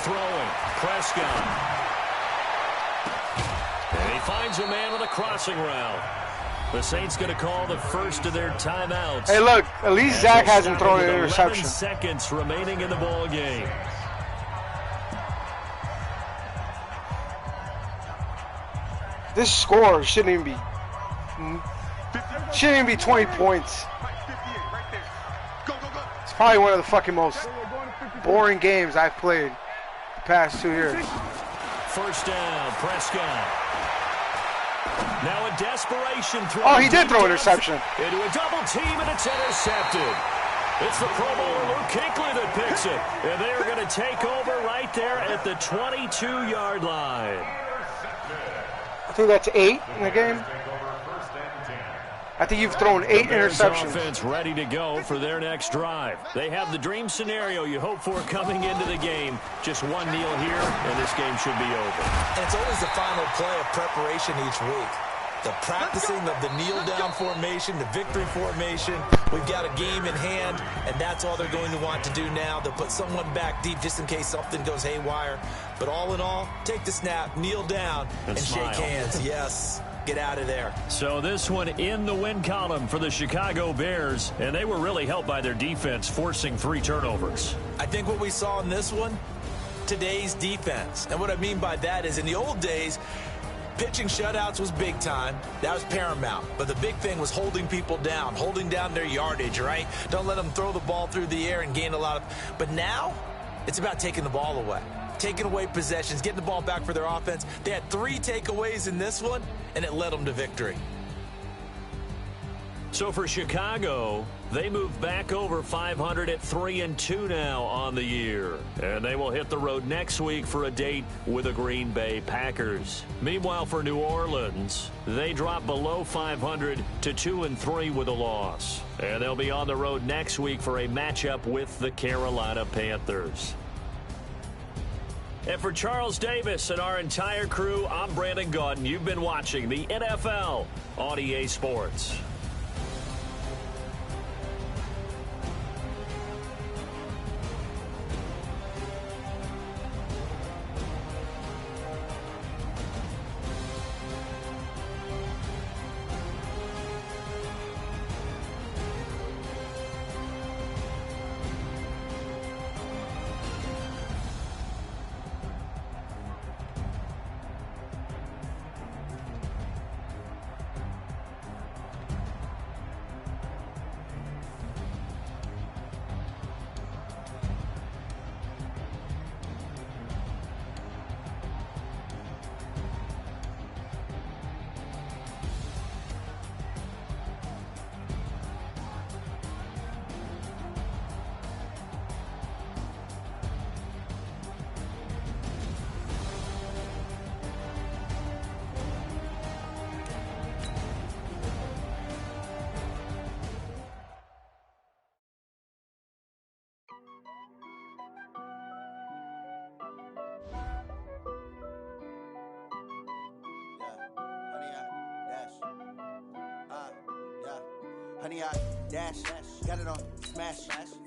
Throwing, Prescott. And he finds a man with a crossing route. The Saints going to call the 1st of their timeouts. Hey, look, at least Zach hasn't thrown an interception. 11 seconds remaining in the ball game. This score shouldn't even be 20 points. It's probably one of the fucking most boring games I've played the past 2 years. 1st down, Prescott. Now a desperation throw. Oh, he did throw an interception. Into a double team, and it's intercepted. It's the Pro Bowler Luke Kuechly that picks it. And they're going to take over right there at the 22-yard line. I think that's 8 in the game. I think you've thrown 8 interceptions. Offense ready to go for their next drive. They have the dream scenario you hope for coming into the game. Just one kneel here, and this game should be over. And it's always the final play of preparation each week. The practicing of the kneel-down formation, the victory formation. We've got a game in hand, and that's all they're going to want to do now. They'll put someone back deep just in case something goes haywire. But all in all, take the snap, kneel down, and shake hands. Yes. Get out of there. So this one in the win column for the Chicago Bears, and they were really helped by their defense, forcing 3 turnovers. I think what we saw in this one, today's defense. And what I mean by that is in the old days, pitching shutouts was big time. That was paramount. But the big thing was holding people down, holding down their yardage, right? Don't let them throw the ball through the air and gain a lot of... But now, it's about taking the ball away. Taking away possessions, getting the ball back for their offense. They had 3 takeaways in this one, and it led them to victory. So for Chicago, they move back over 500 at 3-2 now on the year. And they will hit the road next week for a date with the Green Bay Packers. Meanwhile, for New Orleans, they drop below 500 to 2-3 with a loss. And they'll be on the road next week for a matchup with the Carolina Panthers. And for Charles Davis and our entire crew, I'm Brandon Gaudin. You've been watching the NFL on EA Sports. Honey, I dash, got it on smash,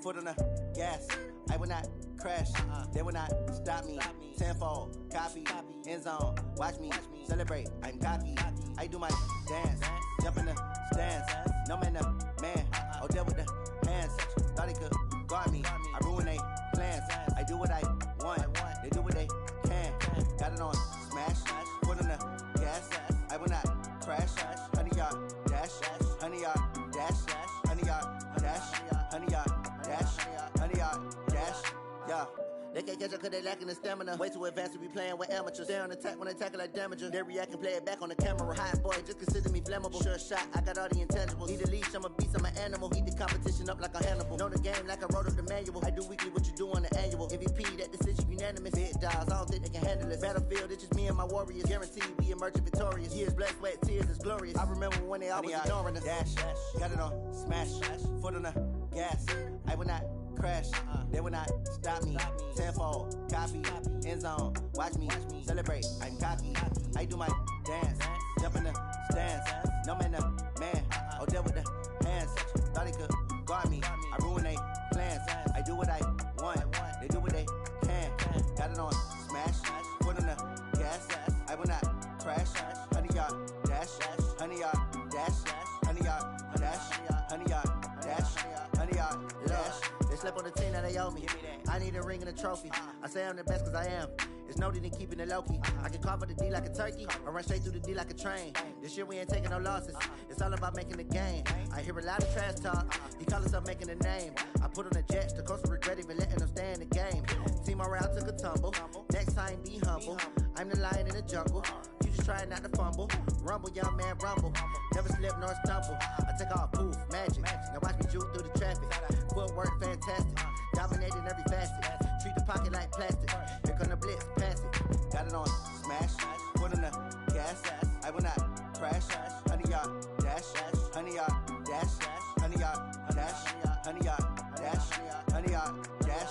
foot on the gas. I will not crash, they will not stop me. Tenfold, copy, end zone, watch me celebrate. I'm cocky, I do my dance, jump in the stands. No man, man, oh there with the hands. Thought he could guard me, I ruin they plans. I do what I want, they do what they can. Got it on smash, foot on the gas. I will not crash, honey, y'all dash, honey, y'all dash, honey, y'all dash, honey, y'all dash, honey, y'all dash, yeah. They can't catch up cause they lacking the stamina. Way too advanced to be playing with amateurs. Stay on attack when they tackle like damager. They react and play it back on the camera. Hot boy, just consider me flammable. Sure shot, I got all the intangibles. Need a leash, I'm a beast, I'm an animal. Eat the competition up like a Hannibal. Know the game like I wrote up the manual. I do weekly what you do on the annual. MVP, that decision unanimous. Big dogs, I don't think they can handle this. Battlefield, it's just me and my warriors. Guaranteed we emerge victorious. Years, blood, sweat, tears, is glorious. I remember when they always ignoring us. Dash, got it on smash, foot on the gas. I will not crash, they will not stop me. Tenfold, copy, end zone, watch me celebrate. I'm cocky, I do my dance, jump in the stands. No man, man, oh there with the hands. Thought he could guard me, I ruin they plans. I do what I want, they do what they can. Got it on smash, foot on the gas. I will not crash, honey, y'all dash, honey, y'all dash, honey, y'all dash, honey, y'all dash, honey, y'all dash. They slept on the team that they owe me. I need a ring and a trophy. I say I'm the best cause I am. It's no need in keeping it low-key. I can carve up the D like a turkey or run straight through the D like a train. This year we ain't taking no losses. It's all about making the game. I hear a lot of trash talk. He call himself making a name. I put on the Jets. The coach will regret even letting them stay in the game. Team morale took a tumble. Next time be humble. I'm the lion in the jungle. You just try not to fumble. Rumble, young man, rumble. Never slip nor stumble. I take off, poof, magic. Now watch me juke through the traffic. Footwork fantastic. Dominating every facet. Treat the pocket like plastic. Here come the blitz, pass it. Got it on smash. Foot on the gas. I will not crash. Honey, y'all dash. Honey, y'all dash. Honey, y'all dash. Honey, y'all dash. Honey, y'all dash.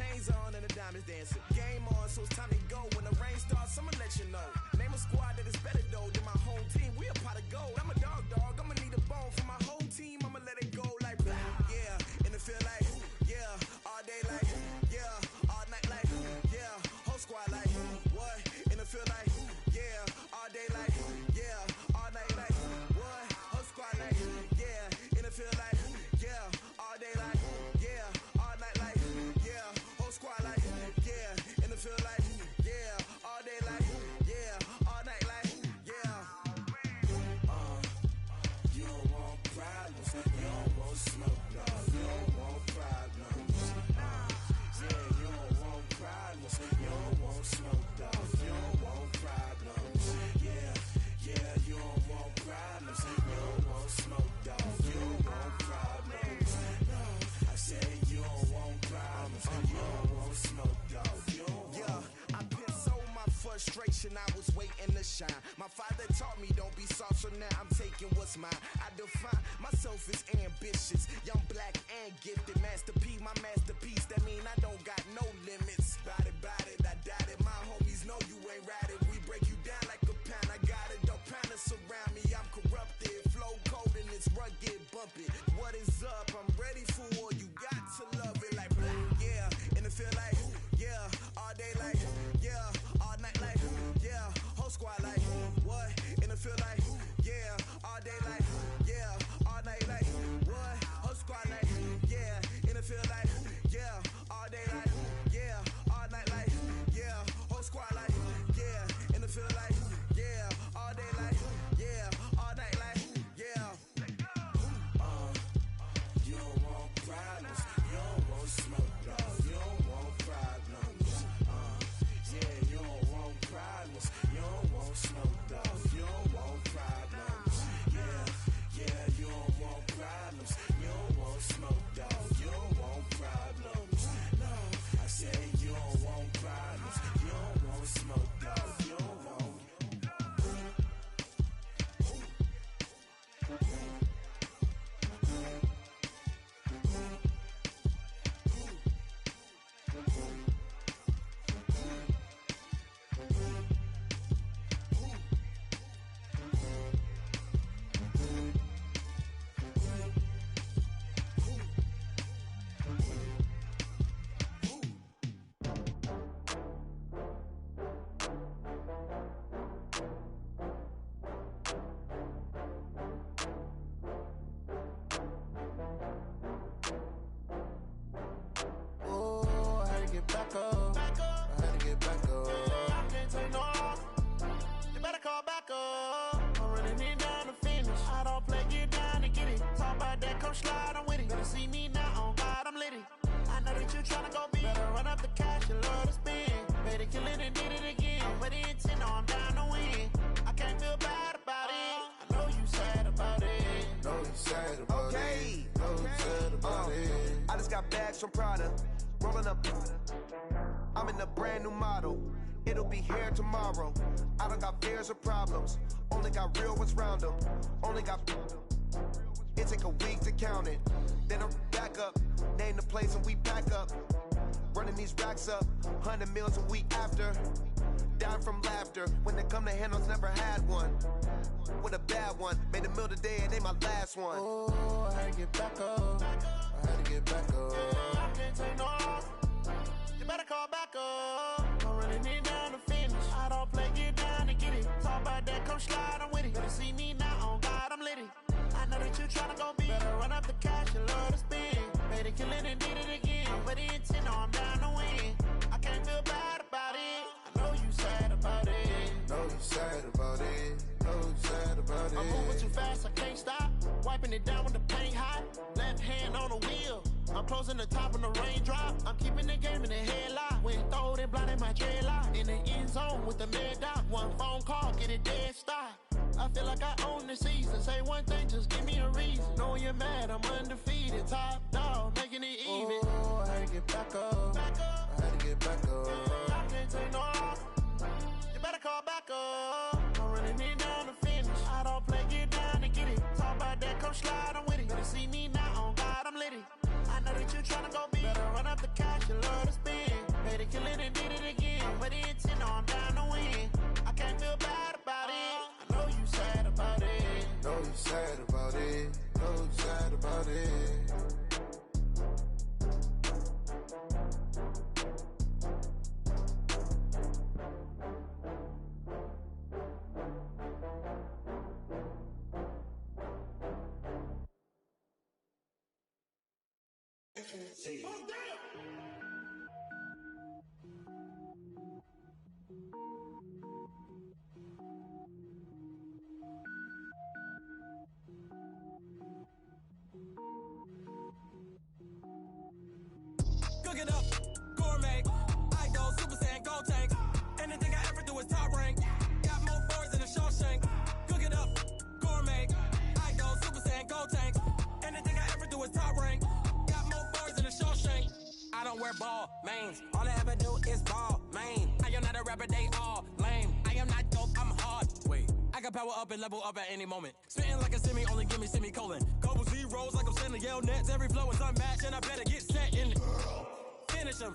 chains on and the diamonds dancing. Game on, so it's time to go. When the rain starts, I'ma let you know. Name a squad that is better though than my home team. We a pot of gold. I'm a dog. I'ma need a bone for my whole team. I'ma let it go like blah. Yeah, and it feel like yeah, all day like yeah, all night like yeah, whole squad like what? And it feel like yeah, all day like yeah, all night like what? Whole squad like yeah, and it feel like yeah, all day like yeah, all night like yeah, whole squad like yeah, and it feel like yeah, all day like yeah, all night like yeah. You don't want problems, you don't want smoke, no, you don't want problems. Yeah, you don't want problems, you don't want smoke, dog, you don't want problems. Yeah, you don't want problems, you don't want smoke, dog, you don't want problems. No, I said you don't want problems, you don't want smoke, dog, you don't want. Yeah, I pissed so my frustration, I was waiting to shine. My father taught me don't be soft, so now I'm taking what's mine. I define myself as ambitious, young, black, and gifted. Master P, my masterpiece, that mean I don't got no limits. Bout it, I doubt it. My homies know you ain't ratted. We break you down like a pound. I got it, don't pound to surround me. I'm corrupted, flow cold and it's rugged, bumpy. What is up? I'm ready for war. You got to love it like blah, yeah, and it feel like yeah, all day like yeah, all night like yeah, whole squad like what? And it feel like yeah, all day like yeah, all night like what? Whole squad like yeah, and it feel like yeah, all day like yeah, all night like yeah, whole squad like yeah, and it feel like yeah, all day like yeah, all night like yeah. You don't want problems, you don't want smoke, dog, you don't want problems. Yeah, you don't want problems, you don't want smoke, dog, you don't want problems. Yeah, you don't want problems, you don't want smoke, dog, you don't want problems. No, I said you don't want problems, you don't want smoke, dog, you don't want. From Prada, rolling up. I'm in a brand new model. It'll be here tomorrow. I don't got fears or problems. Only got real ones round them. Only got. It take a week to count it. Then I'm back up. Name the place and we pack up. Running these racks up. 100 meals a week after. Down from laughter. When they come to handles, never had one. With a bad one. Made a meal today and they my last one. Oh, I had to get back up. I had to get back up. I can't take no loss. You better call back up. I'm running it down to finish. I don't play, get down to get it. Talk about that, come slide, I'm with it. Better see me now, on God, I'm litty. I know that you tryna go big. Better run up the cash, you love to spend. Better kill it and did it again. I'm with the intent, no, I'm down to win. I can't feel bad about it. I know you sad about it. Know you sad about it. Know you sad about it. I'm moving too fast, I can't stop. Wiping it down when the paint hot. Left hand on the wheel. I'm closing the top when the raindrop. I'm keeping the game in the headlock. When throwed and blinded my dreadlock. In the end zone with the mad dot. One phone call, get it dead stop. I feel like I own the season. Say one thing, just give me a reason. Knowing you're mad, I'm undefeated. Top dog, making it even. Oh, I had to get back up. I had to get back up. I can't take no loss. You better call back up. I'm running it down to finish. I don't play, get down to get it. Talk about that, come slide, I'm with it. Better see me now, on God, I'm litty. I know that what you tryna go be. Better run up the cash, you love to spend. Pay to kill it and did it again. But the intent, no, I'm down to win. I can't feel bad about it. I know you sad about it. Know you sad about it. Know you sad about it. Cook it up, gourmet. I go Super Saiyan, gold tank. Anything I ever do is top rank. Got more boys than a Shawshank. Cook it up, gourmet. I go Super Saiyan, gold tank. Anything I ever do is top rank. Got more boys than a Shawshank. I don't wear ball mains. All I ever do is ball main. I am not a rapper, they all lame. I am not dope, I'm hard. Wait, I can power up and level up at any moment. Spitting like a semi, only give me semicolon. Couple zeros like I'm sending yell nets. Every flow is unmatched and I better get set in. Finish them.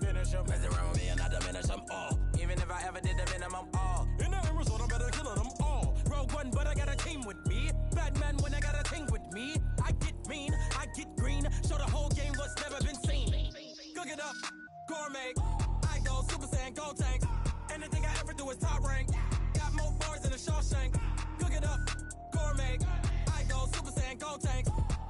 Mess around with me and I diminish them all. Even if I ever did the minimum, all. In the end result, I'm better killing them all. Rogue One, but I got a team with me. Batman when I got a team with me. I get mean, I get green. Show the whole game what's never been seen. Cook it up, gourmet. I go Super Saiyan, gold tank. Anything I ever do is top rank. Got more bars than a Shawshank. Cook it up, gourmet. I go Super Saiyan, gold tank.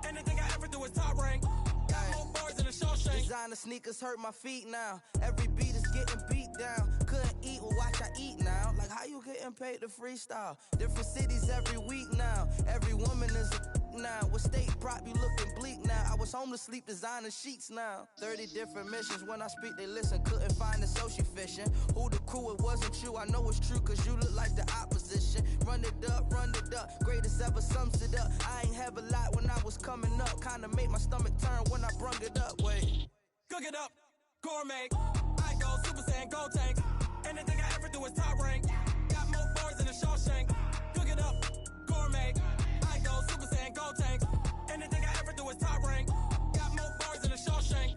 Anything I ever do is top rank. Got more bars than a Shawshank. Designer sneakers hurt my feet now. Every beat is getting beat down. Couldn't eat, well watch I eat now. Like how you getting paid to freestyle? Different cities every week now. Every woman is a now. With state prop, you looking bleak now. I was home to sleep, designer sheets now. 30 different missions. When I speak, they listen. Couldn't find it, so she fishing. Who the crew, it wasn't you. I know it's true, cause you look like the opposition. Run it up, greatest ever sums it up. I ain't have a lot when I was coming up. Kinda made my stomach turn when I brung it up. Wait. Cook it up, gourmet. I go Super Saiyan, gold tank. Anything I ever do is top rank. Got more bars than a Shawshank. Cook it up, gourmet. I go Super Saiyan, gold tank. Anything I ever do is top rank. Got more bars than a Shawshank.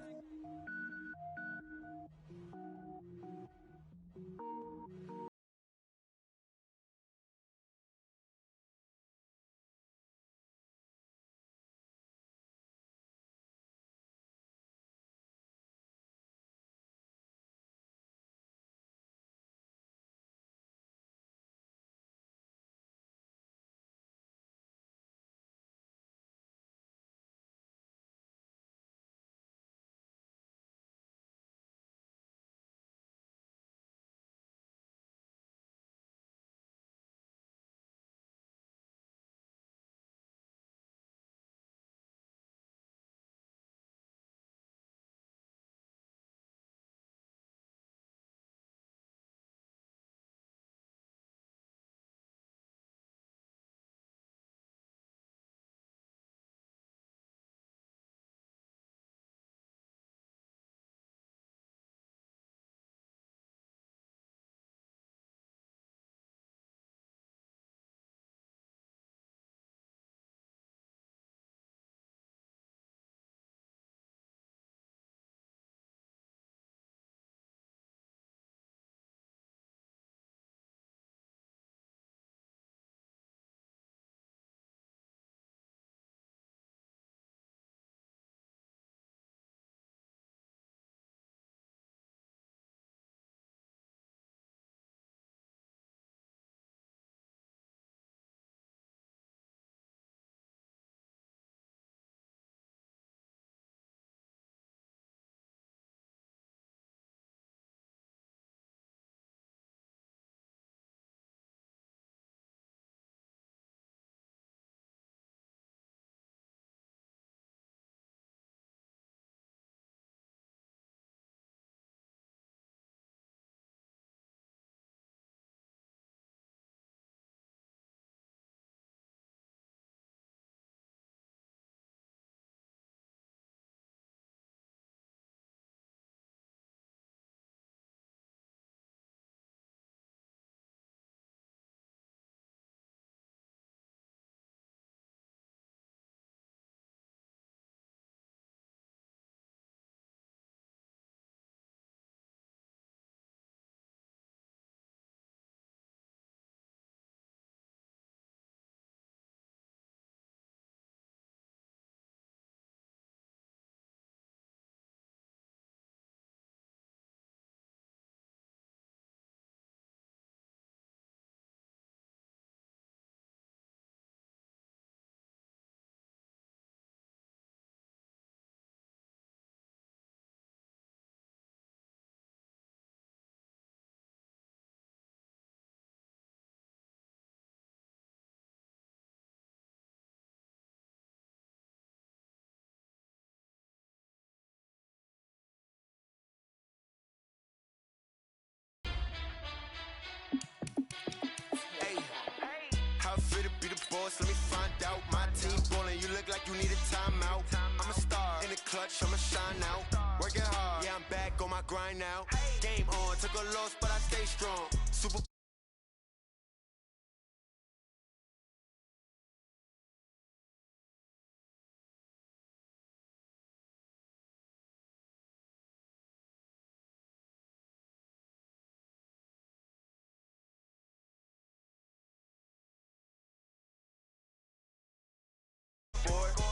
fit to be the boss? Let me find out. My team ballin', you look like you need a timeout. I'm a star in the clutch, I'ma shine out. Working hard, yeah, I'm back on my grind now. Game on, took a loss, but I stay strong. Super.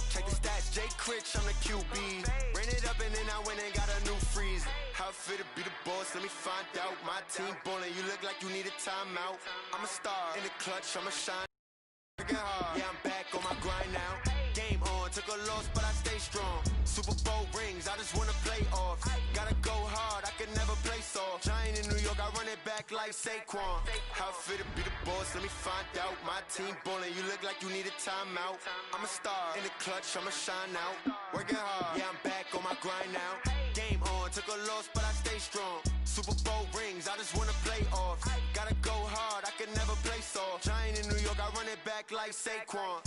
Check the stats, Jay Critch, I'm the QB. Ran it up and then I went and got a new freeze. How fit to be the boss? Let me find out. My team ballin', you look like you need a timeout. I'm a star in the clutch, I'ma shine. Working hard, yeah, I'm back on my grind now. Game on, took a loss, but I stay strong. Super Bowl rings, I just wanna play off. Gotta go hard, I can never play soft. Giant in New York, I run it back like Saquon. How fit to be the boss? Let me find out. My team ballin', you look like you need a timeout. I'm a star in the clutch, I'ma shine out. Working hard, yeah, I'm back on my grind now. Game on, took a loss, but I stay strong. Super Bowl rings, I just wanna play off. Gotta go hard, I can never play soft. Giant in New York, I run it back like Saquon.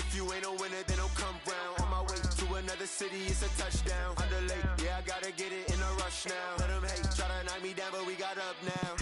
If you ain't a winner, then don't come round. On my way to another city, it's a touchdown. Underlay, yeah, I gotta get it in a rush now. Let them hate, try to knock me down, but we got up now.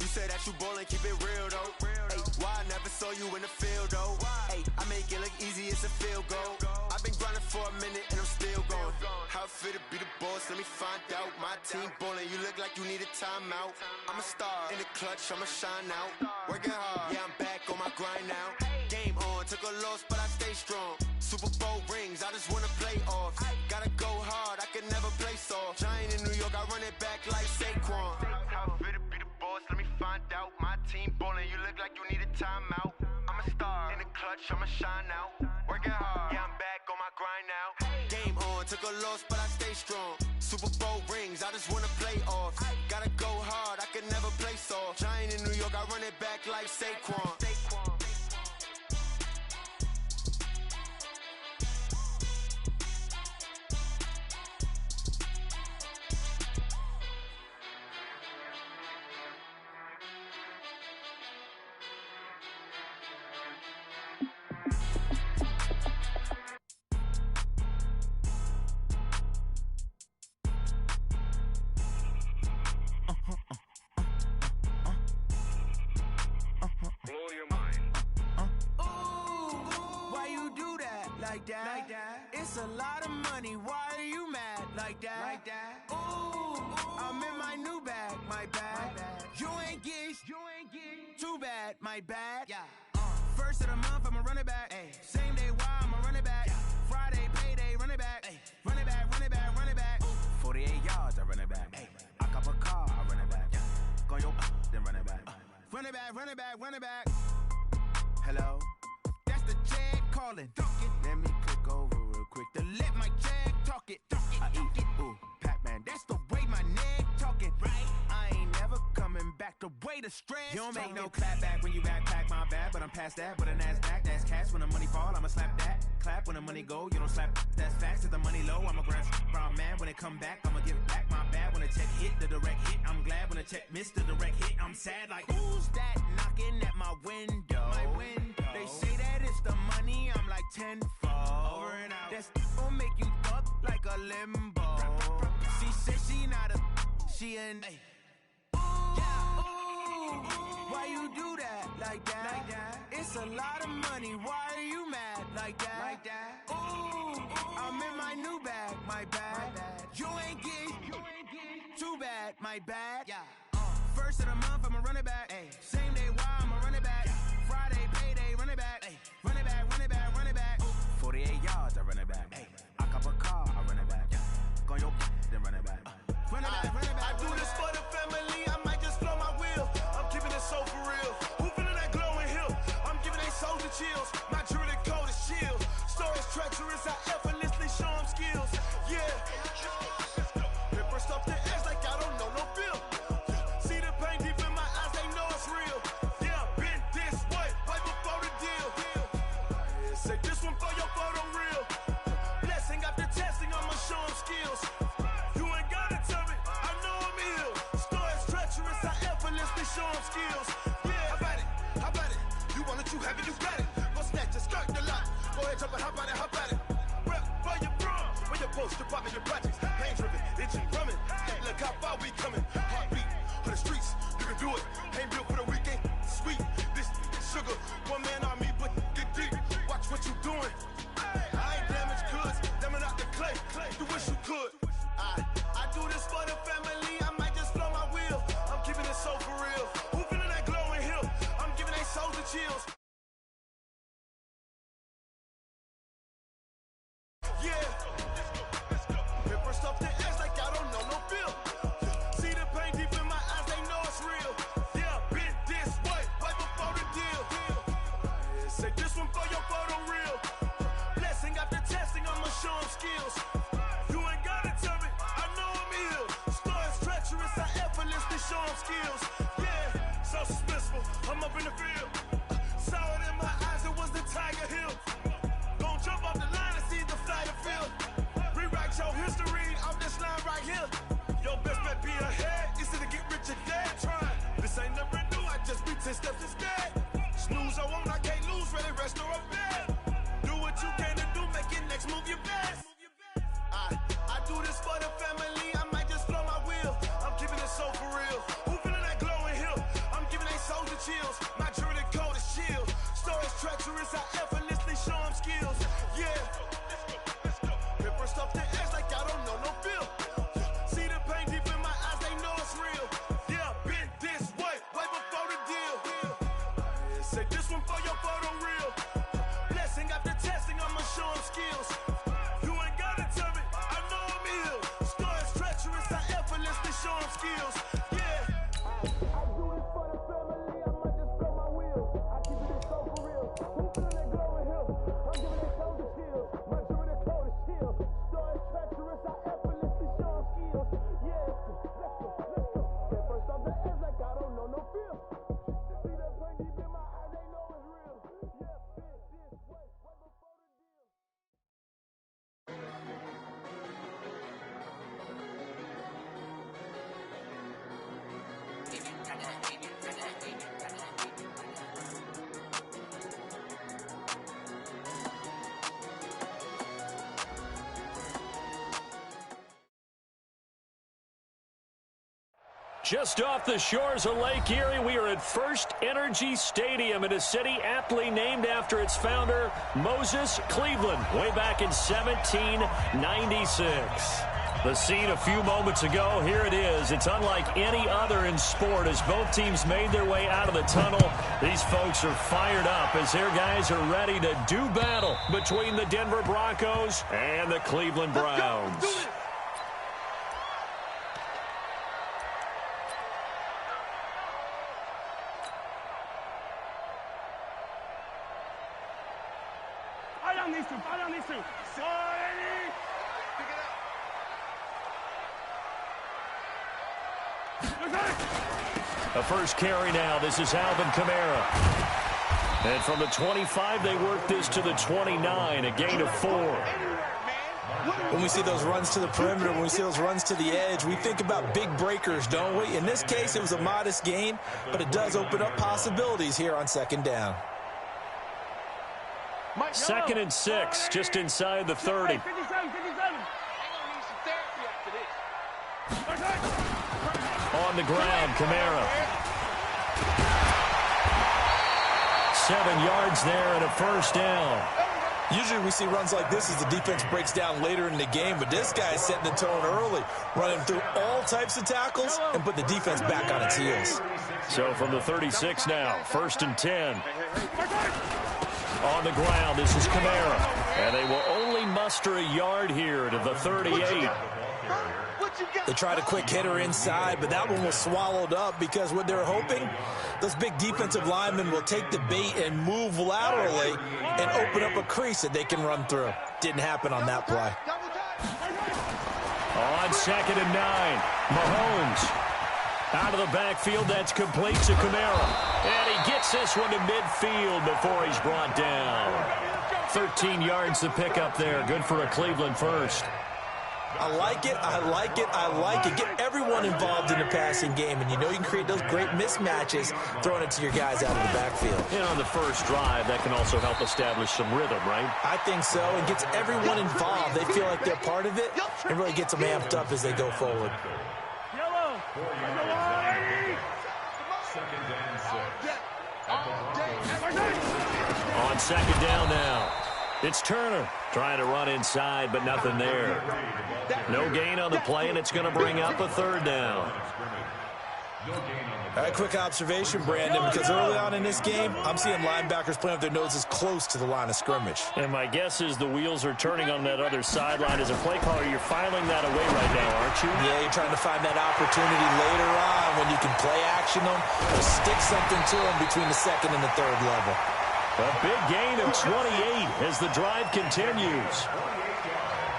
You say that you ballin', keep it real though. Hey, why I never saw you in the field though? Hey, I make it look easy, it's a field goal. I've been grinding for a minute and I'm still going. How fit to be the boss? Let me find out. My team ballin', you look like you need a timeout. I'm a star in the clutch, I'ma shine out. Working hard, yeah, I'm back on my grind now. Game on, took a loss, but I stay strong. Super Bowl rings, I just wanna play off. Gotta go hard, I can never play soft. Giant in New York, I run it back like Saquon. How fit to be the boss? Let me find out. My team ballin', you look like you need a timeout. I'm a star in the clutch, I'ma shine out. Working hard, yeah, I'm back on my grind now. Game on, took a loss, but I stay strong. Super Bowl rings, I just wanna play off. Gotta go hard, I can never play soft. Giant in New York, I run it back like Saquon. Like that. It's a lot of money. Why are you mad like that? Ooh, I'm in my new bag, my bad. You ain't get too bad, my bad. Yeah. First of the month, I'ma run it back. Ay. Same day, why I'ma run it back. Friday, payday, run it back. Ay. Run it back, run it back, run it back. 48 yards, I run it back. Ay. I cop a car, I run it back. Go your then run it back. Run it back, run it back, run it back. Hello, that's the jag calling. Let me click over real quick to let my jag talk it. I eat it, ooh, Pac-Man. That's the way my neck talking. Right, I ain't never coming back. The way the stress. You don't make no clap back when you backpack, my bad. But I'm past that. But a NASDAQ, that's cash. When the money fall, I'ma slap that. Clap when the money go, you don't slap. That's facts. If the money low, I'ma grab brown man. When it come back, I'ma give back my bad. When the check hit, the direct hit. I'm glad when the check missed the direct hit. I'm sad like, who's that knocking at my window? My window. They say that it's the money, I'm like tenfold. Over and out. That's gon' make you fuck like a limbo. She said she not a, she an. Ooh, ooh, why you do that like that? It's a lot of money, why are you mad like that? Ooh, I'm in my new bag, my bad. You ain't get too bad, my bad. Yeah. First of the month, I'ma run it back. Ay. Same day, why I'ma run it back. Friday, payday, run it back. Ay. Run it back, run it back, run it back. 48 yards, I run it back. Ay. I cop a car, I run it back. Go your then run it back. Run it back, run it back. I do this for the family, I might just blow my wheel. I'm keeping it so for real. Who feeling that glowing hill? I'm giving they soldier chills. My jewelry coat is chill. Stories treacherous, I effortlessly show them skills. Yeah. Ripper stuff the edge like I don't know no feel. See the pain deep in my eyes, they know it's real. Yeah. skills. You ain't gotta tell me, I know I'm ill. Stories treacherous, I effortlessly show them skills. Yeah, so suspenseful, I'm up in the field. Saw it in my eyes, it was the Tiger Hill. Gon' jump off the line and see the flight of field. Rewrite your history off this line right here. Your best bet be ahead, easy to get rich or dead trying. This ain't never new, I just be 10 steps instead. Snooze I won't, I can't lose, ready, rest or a bed. Do what you can to do, make your next move your best. I do this for the family, I might just blow my wheel. I'm keeping it so for real. Who feeling that glowing hill? I'm giving they soldier chills. My jewelry code is chill. Stories treacherous, I effortlessly show them skills. Yeah, let's go. Paper stuff the edge like I don't know no feel. See the pain deep in my eyes, they know it's real. Yeah, been this way before the deal. Yeah, say this one for your photo reel. Blessing after testing, I'ma show them skills. You ain't gotta tell me, I know I'm ill. Stories treacherous, I effortlessly show them skills. Yeah. I do this for the family, I might just blow my wheel. I keep it so for real. Who feeling that glowing hill? I'm giving they soldier chills. My jewelry code is chill. Stories treacherous, I effortlessly show them skills. Yeah, let's go. Get first off the edge like I don't know no feel. See that pain deep in my eyes, they know it's real. Yeah, been this way before the deal. Just off the shores of Lake Erie, we are at First Energy Stadium in a city aptly named after its founder, Moses Cleveland, way back in 1796. The scene a few moments ago, here it is. It's unlike any other in sport as both teams made their way out of the tunnel. These folks are fired up as their guys are ready to do battle between the Denver Broncos and the Cleveland Browns. Fall down these two. A first carry now. This is Alvin Kamara. And from the 25, they work this to the 29, a gain of 4. When we see those runs to the perimeter, when we see those runs to the edge, we think about big breakers, don't we? In this case, it was a modest gain, but it does open up possibilities here on second down. 2nd and 6, just inside the 30. 57. On the ground, Kamara. 7 yards there and a first down. Usually we see runs like this as the defense breaks down later in the game, but this guy is setting the tone early, running through all types of tackles and put the defense back on its heels. So from the 36 now, 1st and 10. On the ground, this is Kamara. And they will only muster a yard here to the 38. They tried a quick hitter inside, but that one was swallowed up because what they're hoping, those big defensive linemen will take the bait and move laterally and open up a crease that they can run through. Didn't happen on that play. On 2nd and 9, Mahomes. Out of the backfield, that's complete to Kamara. And he gets this one to midfield before he's brought down. 13 yards to pick up there. Good for a Cleveland first. I like it. Get everyone involved in the passing game, and you know you can create those great mismatches throwing it to your guys out of the backfield. And on the first drive, that can also help establish some rhythm, right? I think so, and gets everyone involved. They feel like they're part of it, and really gets them amped up as they go forward. On 2nd down now, it's Turner trying to run inside, but nothing there. No gain on the play, and it's going to bring up a 3rd down. A quick observation, Brandon, because early on in this game, I'm seeing linebackers playing with their noses close to the line of scrimmage. And my guess is the wheels are turning on that other sideline. As a play caller, you're filing that away right now, aren't you? Yeah, you're trying to find that opportunity later on when you can play action them or stick something to them between the 2nd and the 3rd level. A big gain of 28 as the drive continues.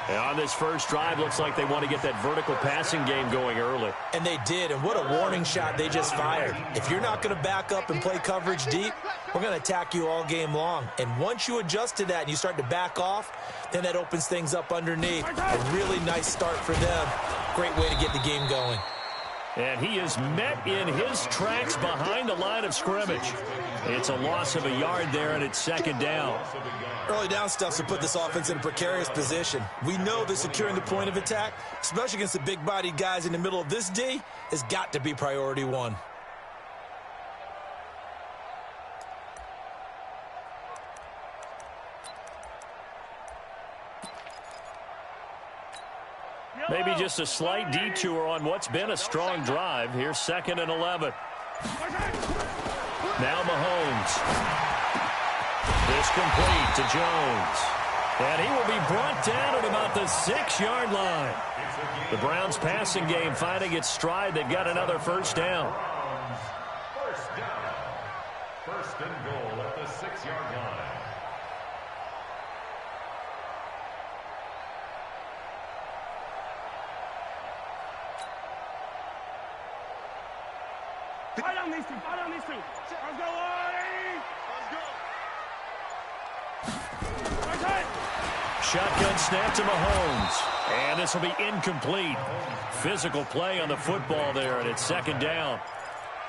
And on this first drive, looks like they want to get that vertical passing game going early. And they did, and what a warning shot they just fired. If you're not going to back up and play coverage deep, we're going to attack you all game long. And once you adjust to that and you start to back off, then that opens things up underneath. A really nice start for them. Great way to get the game going. And he is met in his tracks behind the line of scrimmage. It's a loss of a yard there, and it's second down. Early down stuff to put this offense in a precarious position. We know that securing the point of attack, especially against the big-bodied guys in the middle of this D, has got to be priority one. Maybe just a slight detour on what's been a strong drive. Here's 2nd and 11. Now Mahomes. This complete to Jones. And he will be brought down at about the 6-yard line. The Browns passing game finding its stride. They've got another first down. First down. First and goal at the 6-yard line. Fight on these two. Fight on these two. Let's go, Artie. Let's go. Shotgun snap to Mahomes. And this will be incomplete. Physical play on the football there, and it's 2nd down.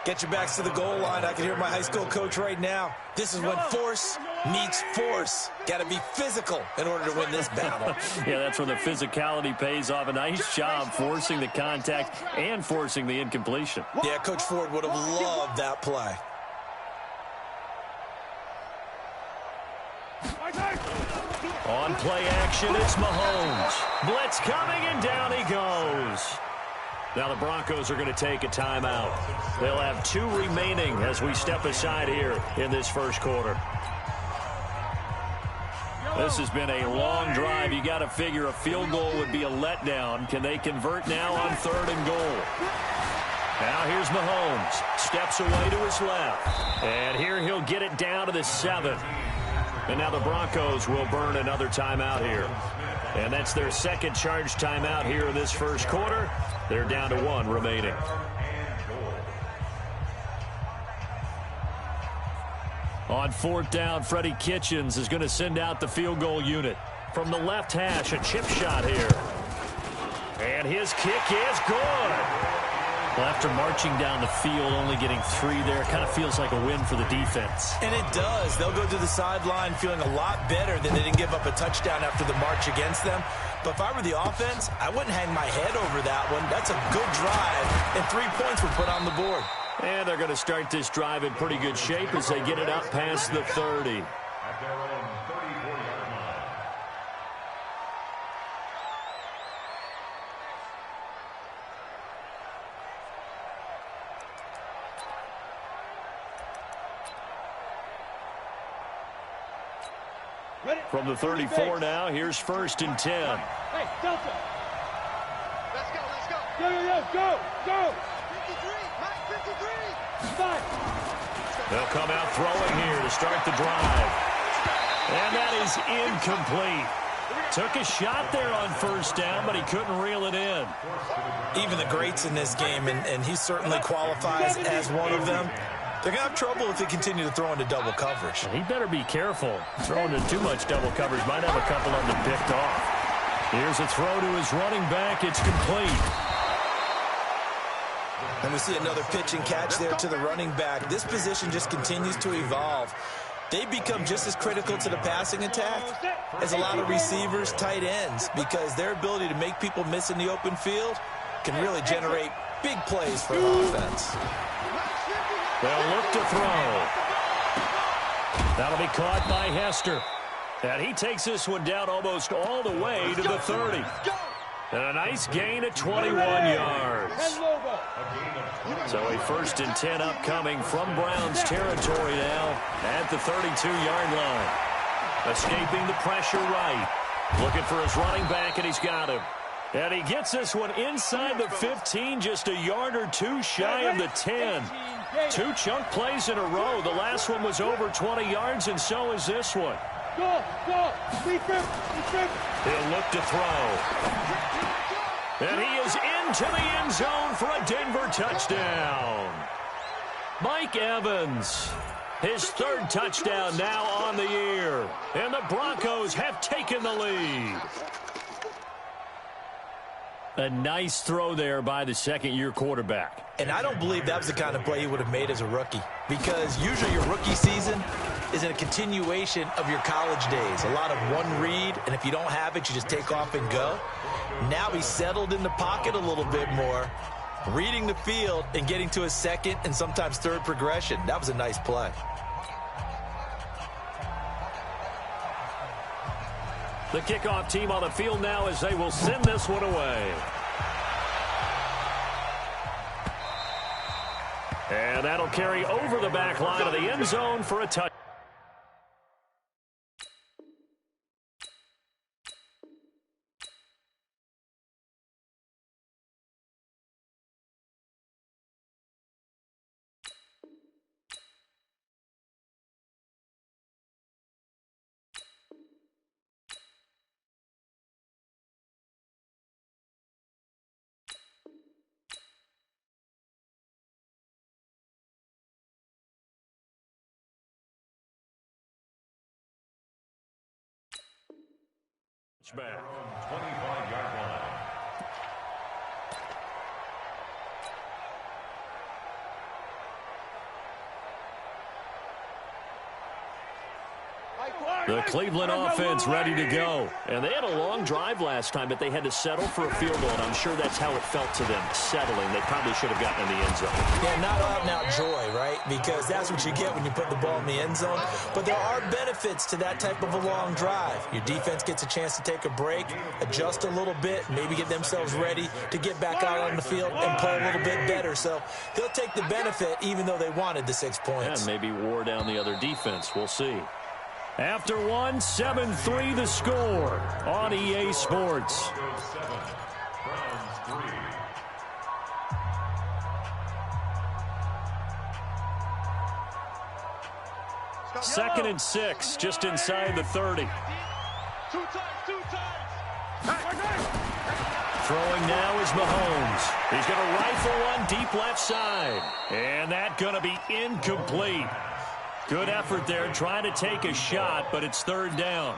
Get your backs to the goal line. I can hear my high school coach right now. This is when force meets force. Got to be physical in order to win this battle. Yeah, that's where the physicality pays off. A nice job forcing the contact and forcing the incompletion. Yeah, Coach Ford would have loved that play. On play action, it's Mahomes. Blitz coming, and down he goes. Now the Broncos are going to take a timeout. They'll have 2 remaining as we step aside here in this first quarter. This has been a long drive. You got to figure a field goal would be a letdown. Can they convert now on 3rd and goal? Now here's Mahomes. Steps away to his left. And here he'll get it down to the 7. And now the Broncos will burn another timeout here. And that's their 2nd charge timeout here in this first quarter. They're down to 1 remaining. On 4th down, Freddie Kitchens is going to send out the field goal unit. From the left hash, a chip shot here. And his kick is good. Well, after marching down the field, only getting 3 there, it kind of feels like a win for the defense. And it does. They'll go to the sideline feeling a lot better than they didn't give up a touchdown after the march against them. But if I were the offense, I wouldn't hang my head over that one. That's a good drive, and 3 points were put on the board. And they're going to start this drive in pretty good shape as they get it up past the 30. At their own 34-yard line. From the 34 now, here's 1st and 10. Hey, Delta. Let's go, let's go. Go. 53, Mike, 53. Start. They'll come out throwing here to start the drive. And that is incomplete. Took a shot there on 1st down, but he couldn't reel it in. Even the greats in this game, and he certainly qualifies as one of them, they're going to have trouble if they continue to throw into double coverage. He better be careful. Throwing into too much double coverage might have a couple of them picked off. Here's a throw to his running back. It's complete. And we see another pitch and catch there to the running back. This position just continues to evolve. They become just as critical to the passing attack as a lot of receivers, tight ends, because their ability to make people miss in the open field can really generate big plays for offense. They'll look to throw. That'll be caught by Hester. And he takes this one down almost all the way to the 30. And a nice gain of 21 yards. So a 1st and 10 upcoming from Browns territory now at the 32-yard line. Escaping the pressure right. Looking for his running back, and he's got him. And he gets this one inside the 15, just a yard or 2 shy of the 10. 2 chunk plays in a row. The last one was over 20 yards, and so is this one. He'll look to throw. And he is into the end zone for a Denver touchdown. Mike Evans, his third touchdown now on the year. And the Broncos have taken the lead. A nice throw there by the second-year quarterback. And I don't believe that was the kind of play he would have made as a rookie, because usually your rookie season is in a continuation of your college days. A lot of one read, and if you don't have it, you just take off and go. Now he's settled in the pocket a little bit more, reading the field and getting to a second and sometimes third progression. That was a nice play. The kickoff team on the field now as they will send this one away. And that'll carry over the back line of the end zone for a touchdown. Back. 25-yard line. The Cleveland offense ready to go. And they had a long drive last time, but they had to settle for a field goal, and I'm sure that's how it felt to them, settling. They probably should have gotten in the end zone. Yeah, not out-and-out joy, right? Because that's what you get when you put the ball in the end zone. But there are benefits to that type of a long drive. Your defense gets a chance to take a break, adjust a little bit, maybe get themselves ready to get back out on the field and play a little bit better. So they'll take the benefit even though they wanted the 6 points. And maybe wore down the other defense. We'll see. After one, 7-3 the score on EA Sports. Second and 6, just inside the 30. Throwing now is Mahomes. He's going to rifle one deep left side. And that's going to be incomplete. Good effort there, trying to take a shot, but it's third down.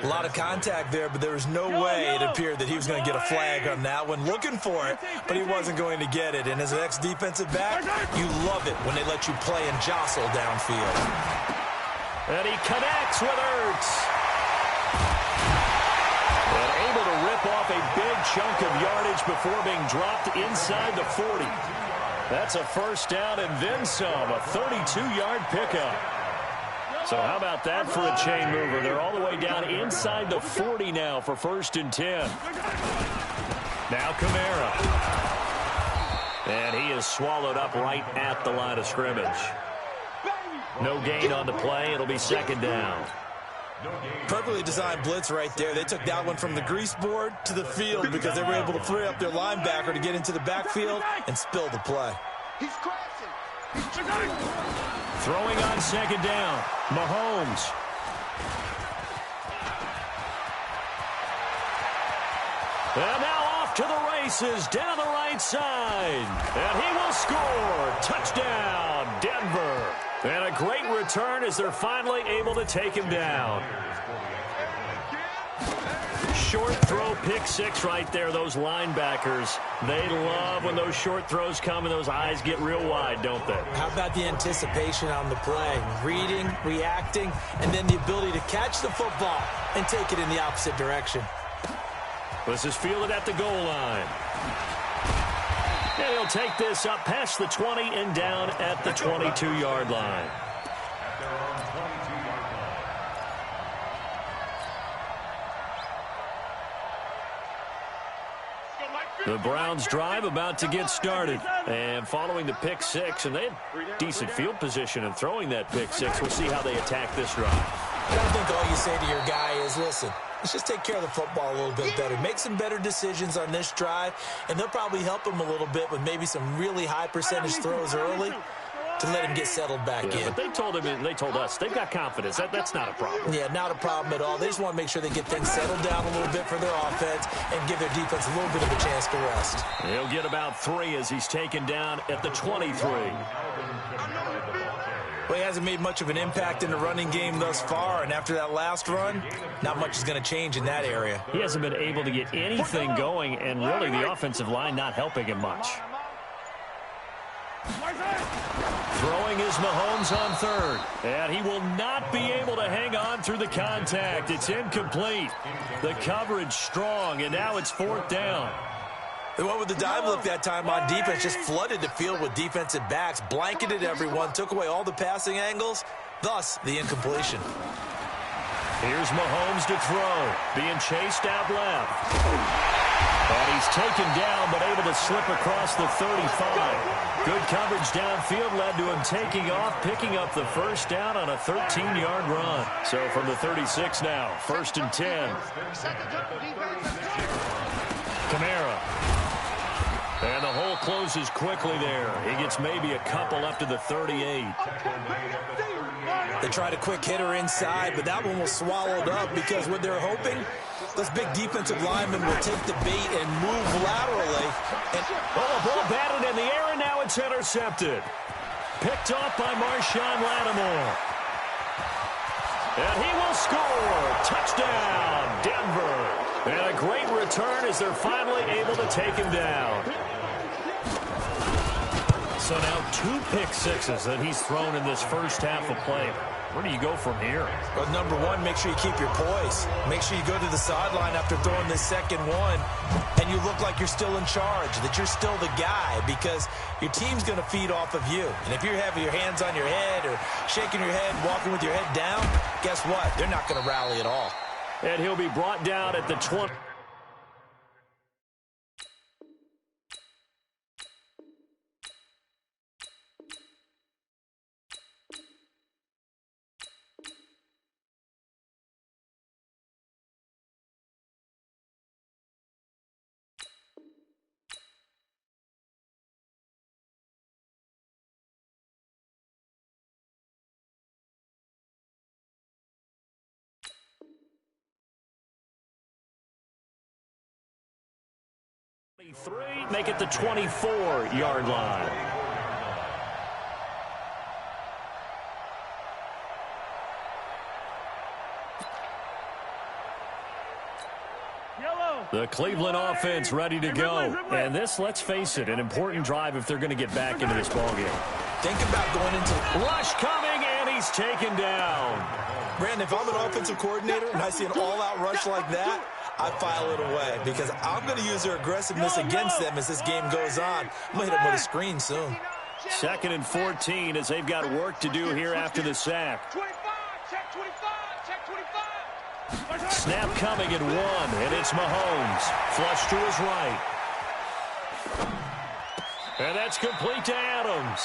A lot of contact there, but there was no way it appeared that he was going to get a flag on that one. Looking for it, but he wasn't going to get it. And as an ex-defensive back, you love it when they let you play and jostle downfield. And he connects with Ertz. And able to rip off a big chunk of yardage before being dropped inside the 40. That's a first down and then some, a 32-yard pickup. So how about that for a chain mover? They're all the way down inside the 40 now for first and 10. Now Kamara. And he is swallowed up right at the line of scrimmage. No gain on the play. It'll be second down. Perfectly designed blitz right there. They took that one from the grease board to the field because they were able to free up their linebacker to get into the backfield and spill the play. He's crashing. Throwing on second down, Mahomes. And now off to the races down the right side. And he will score. Touchdown, Denver. And a great return as they're finally able to take him down. Short throw, pick six right there. Those linebackers, they love when those short throws come and those eyes get real wide, don't they? How about the anticipation on the play? Reading, reacting, and then the ability to catch the football and take it in the opposite direction. This is fielded at the goal line. And he'll take this up past the 20 and down at the 22-yard line. The Browns drive about to get started. And following the pick six, and they had decent field position in throwing that pick six. We'll see how they attack this drive. I think all you say to your guy is, listen, let's just take care of the football a little bit better. Make some better decisions on this drive, and they'll probably help him a little bit with maybe some really high percentage throws early. to let him get settled back in. But they told us, they've got confidence. That's not a problem. Yeah, not a problem at all. They just want to make sure they get things settled down a little bit for their offense and give their defense a little bit of a chance to rest. He'll get about 3 as he's taken down at the 23. Well, he hasn't made much of an impact in the running game thus far, and after that last run, not much is going to change in that area. He hasn't been able to get anything going, and really the offensive line not helping him much. Throwing is Mahomes on third, and he will not be able to hang on through the contact. It's incomplete. The coverage strong, and now it's 4th down. They went with the dive look that time on defense, just flooded the field with defensive backs, blanketed everyone, took away all the passing angles, thus the incompletion. Here's Mahomes to throw, being chased out left. And he's taken down, but able to slip across the 35. Good coverage downfield led to him taking off, picking up the first down on a 13-yard run. So from the 36 now, 1st and 10. Kamara. And the hole closes quickly there. He gets maybe a couple up to the 38. They tried a quick hitter inside, but that one was swallowed up because what they're hoping, those big defensive linemen will take the bait and move laterally. And the ball batted in the air, and now it's intercepted. Picked off by Marshawn Lattimore. And he will score. Touchdown, Denver. And a great return as they're finally able to take him down. So now 2 pick sixes that he's thrown in this first half of play. Where do you go from here? Well, number one, make sure you keep your poise. Make sure you go to the sideline after throwing this second one, and you look like you're still in charge, that you're still the guy, because your team's going to feed off of you. And if you're having your hands on your head or shaking your head, walking with your head down, guess what? They're not going to rally at all. And he'll be brought down at the 20. Make it the 24-yard line. The Cleveland offense ready to go. And this, let's face it, an important drive if they're going to get back into this ballgame. Think about going into rush coming, and he's taken down. Brandon, if I'm an offensive coordinator and I see an all-out rush like that, I file it away because I'm going to use their aggressiveness against them as this game goes on. I'm going to hit them with a screen soon. 2nd and 14 as they've got work to do here after the sack. 25, check 25, check 25. Snap coming at 1, and it's Mahomes. Flush to his right. And that's complete to Adams.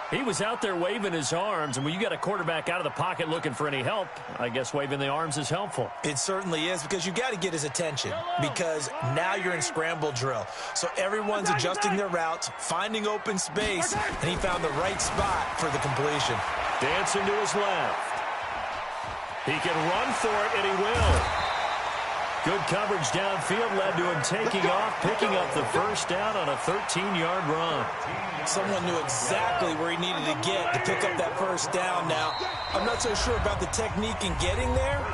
He was out there waving his arms, and when you got a quarterback out of the pocket looking for any help, I guess waving the arms is helpful. It certainly is, because you got to get his attention, because now you're in scramble drill. So everyone's adjusting their routes, finding open space, and he found the right spot for the completion. Dancing to his left. He can run for it, and he will. Good coverage downfield led to him taking off, picking up the first down on a 13-yard run. Someone knew exactly where he needed to get to pick up that first down. Now, I'm not so sure about the technique in getting there,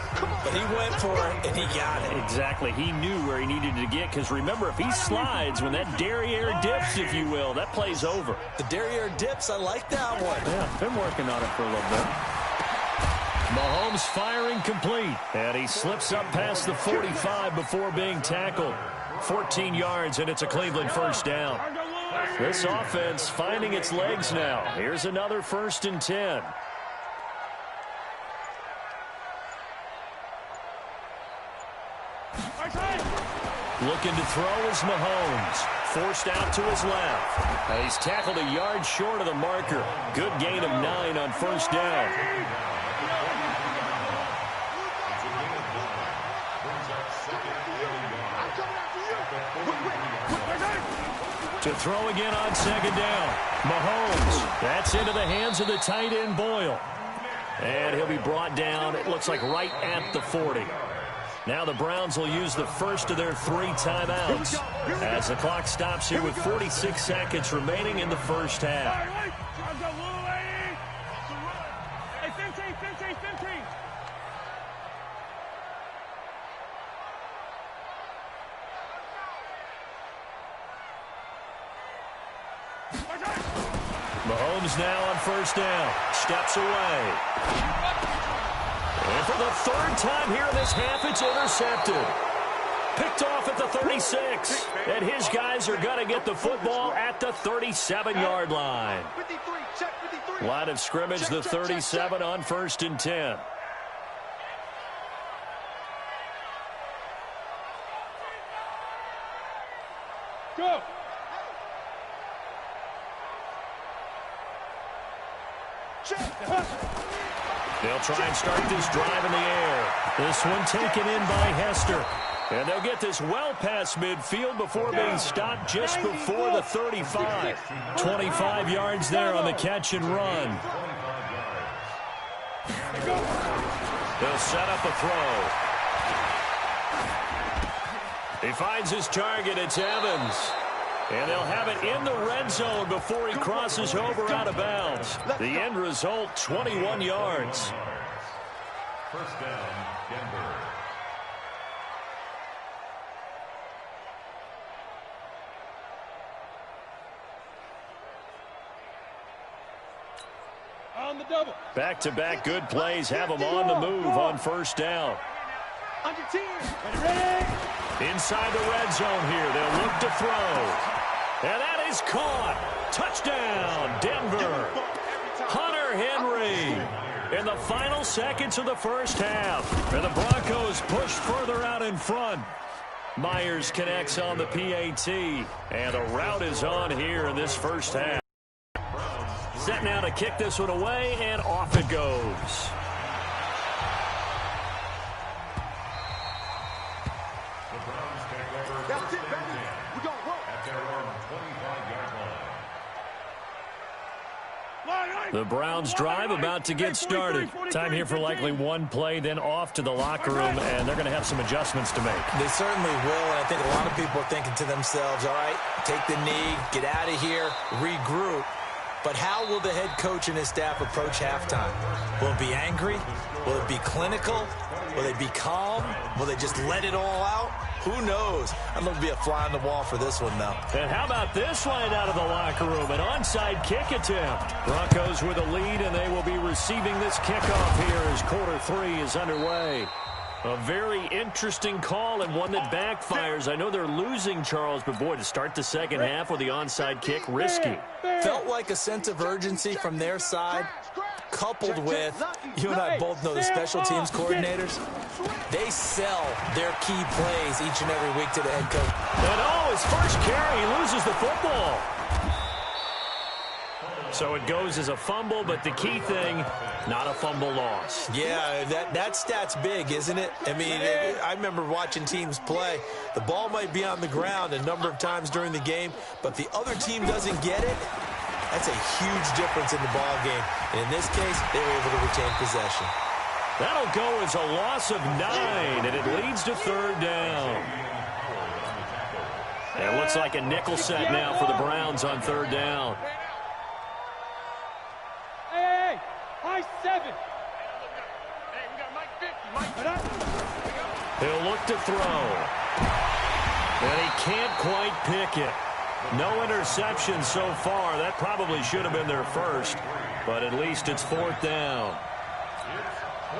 but he went for it, and he got it. Exactly. He knew where he needed to get, because remember, if he slides, when that derriere dips, if you will, that play's over. The derriere dips, I like that one. Yeah, been working on it for a little bit. Mahomes firing complete, and he slips up past the 45 before being tackled. 14 yards, and it's a Cleveland first down. This offense finding its legs now. Here's another 1st and 10. Looking to throw is Mahomes. Forced out to his left. He's tackled a yard short of the marker. Good gain of 9 on first down. To throw again on second down. Mahomes. That's into the hands of the tight end, Boyle. And he'll be brought down, it looks like, right at the 40. Now the Browns will use the first of their 3 timeouts as the clock stops here with 46 seconds remaining in the first half. Hey, 15. Mahomes now on first down. Steps away. And for the 3rd time here in this half, it's intercepted. Picked off at the 36. And his guys are going to get the football at the 37-yard line. Line of scrimmage, the 37 on 1st and 10. Go. They'll try and start this drive in the air. This one taken in by Hester. And they'll get this well past midfield before being stopped just before the 35. 25 yards there on the catch and run. They'll set up a throw. He finds his target. It's Evans. And they'll have it in the red zone before he crosses over out of bounds. The end result, 21 yards. First down, Denver. On the double. Back-to-back good plays have them on the move on first down. On your team. Ready. Inside the red zone here. They'll look to throw. And that is caught. Touchdown, Denver. Hunter Henry in the final seconds of the first half. And the Broncos push further out in front. Myers connects on the PAT. And the route is on here in this first half. Set now to kick this one away, and off it goes. That's it, baby. We're going to work. At their own 25-yard line. The Browns drive about to get started. Time here for likely one play, then off to the locker room, and they're going to have some adjustments to make. They certainly will, and I think a lot of people are thinking to themselves, all right, take the knee, get out of here, regroup. But how will the head coach and his staff approach halftime? Will it be angry? Will it be clinical? Will they be calm? Will they just let it all out? Who knows? I'd love to be a fly on the wall for this one, though. And how about this line out of the locker room? An onside kick attempt. Broncos with a lead, and they will be receiving this kickoff here as quarter 3 is underway. A very interesting call and one that backfires. I know they're losing, Charles, but boy, to start the second half with the onside kick, risky. Felt like a sense of urgency from their side, coupled with, you and I both know the special teams coordinators, they sell their key plays each and every week to the head coach. And oh, his first carry, he loses the football. So it goes as a fumble, but the key thing, not a fumble loss. Yeah, that stat's big, isn't it? I mean, I remember watching teams play. The ball might be on the ground a number of times during the game, but the other team doesn't get it. That's a huge difference in the ball game. And in this case, they were able to retain possession. That'll go as a loss of 9, and it leads to third down. And it looks like a nickel set now for the Browns on third down. Hey, high 7. Hey, we got Mike 50. He'll look to throw. And he can't quite pick it. No interception so far. That probably should have been their first, but at least it's fourth down.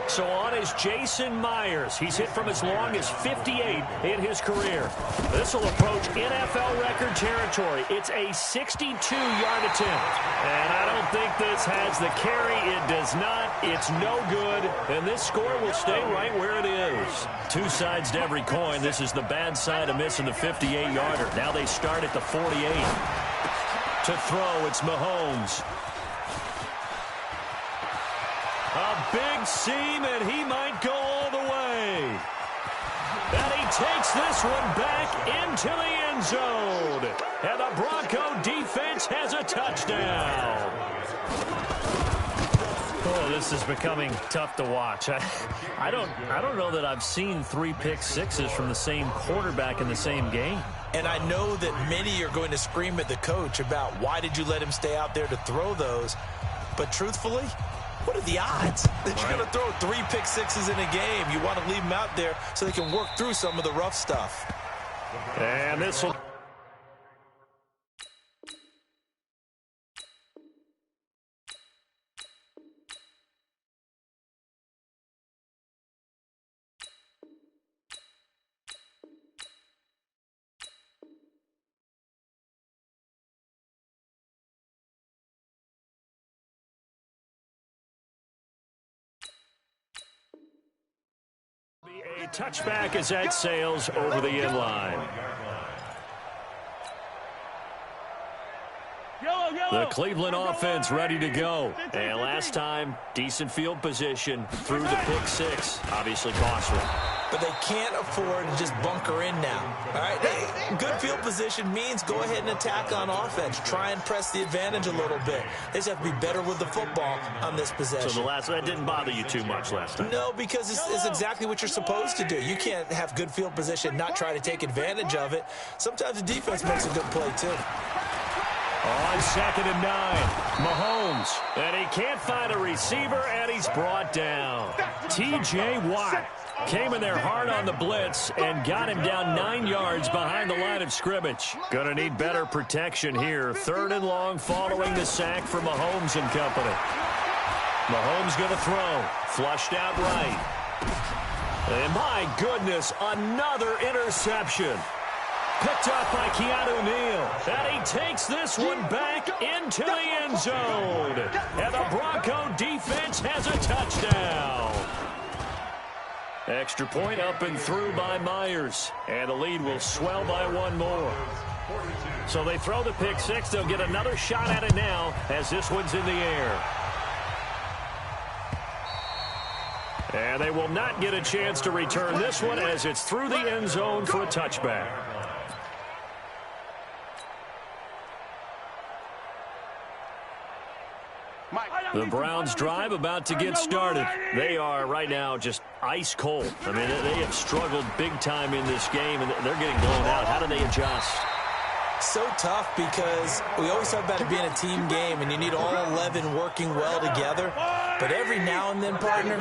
So on is Jason Myers. He's hit from as long as 58 in his career. This will approach NFL record territory. It's a 62-yard attempt. And I don't think this has the carry. It does not. It's no good. And this score will stay right where it is. Two sides to every coin. This is the bad side of missing the 58-yarder. Now they start at the 48. To throw, it's Mahomes. A big seam, and he might go all the way. And he takes this one back into the end zone. And the Bronco defense has a touchdown. Oh, this is becoming tough to watch. I don't know that I've seen 3 pick sixes from the same quarterback in the same game. And I know that many are going to scream at the coach about why did you let him stay out there to throw those. But truthfully, what are the odds that you're going to throw 3 pick sixes in a game? You want to leave them out there so they can work through some of the rough stuff. And this will... A touchback as that sails over the end line. The Cleveland offense ready to go. And last time, decent field position through the pick six. Obviously costly. But they can't afford to just bunker in now. All right, good field position means go ahead and attack on offense. Try and press the advantage a little bit. They just have to be better with the football on this possession. So that didn't bother you too much last time? No, because it's exactly what you're supposed to do. You can't have good field position, not try to take advantage of it. Sometimes the defense makes a good play, too. On 2nd and 9, Mahomes. And he can't find a receiver, and he's brought down. T.J. Watt came in there hard on the blitz and got him down 9 yards behind the line of scrimmage. Gonna need better protection here. 3rd and long following the sack from Mahomes and company. Mahomes gonna throw. Flushed out right. And my goodness, another interception. Picked up by Keanu Neal. And he takes this one back into the end zone. And the Bronco defense has a touchdown. Extra point up and through by Myers. And the lead will swell by 1 more. So they throw the pick six. They'll get another shot at it now as this one's in the air. And they will not get a chance to return this one as it's through the end zone for a touchback. The Browns drive about to get started. They are right now just ice cold. I mean, they have struggled big time in this game, and they're getting blown out. How do they adjust? So tough because we always talk about it being a team game, and you need all 11 working well together. But every now and then, partner,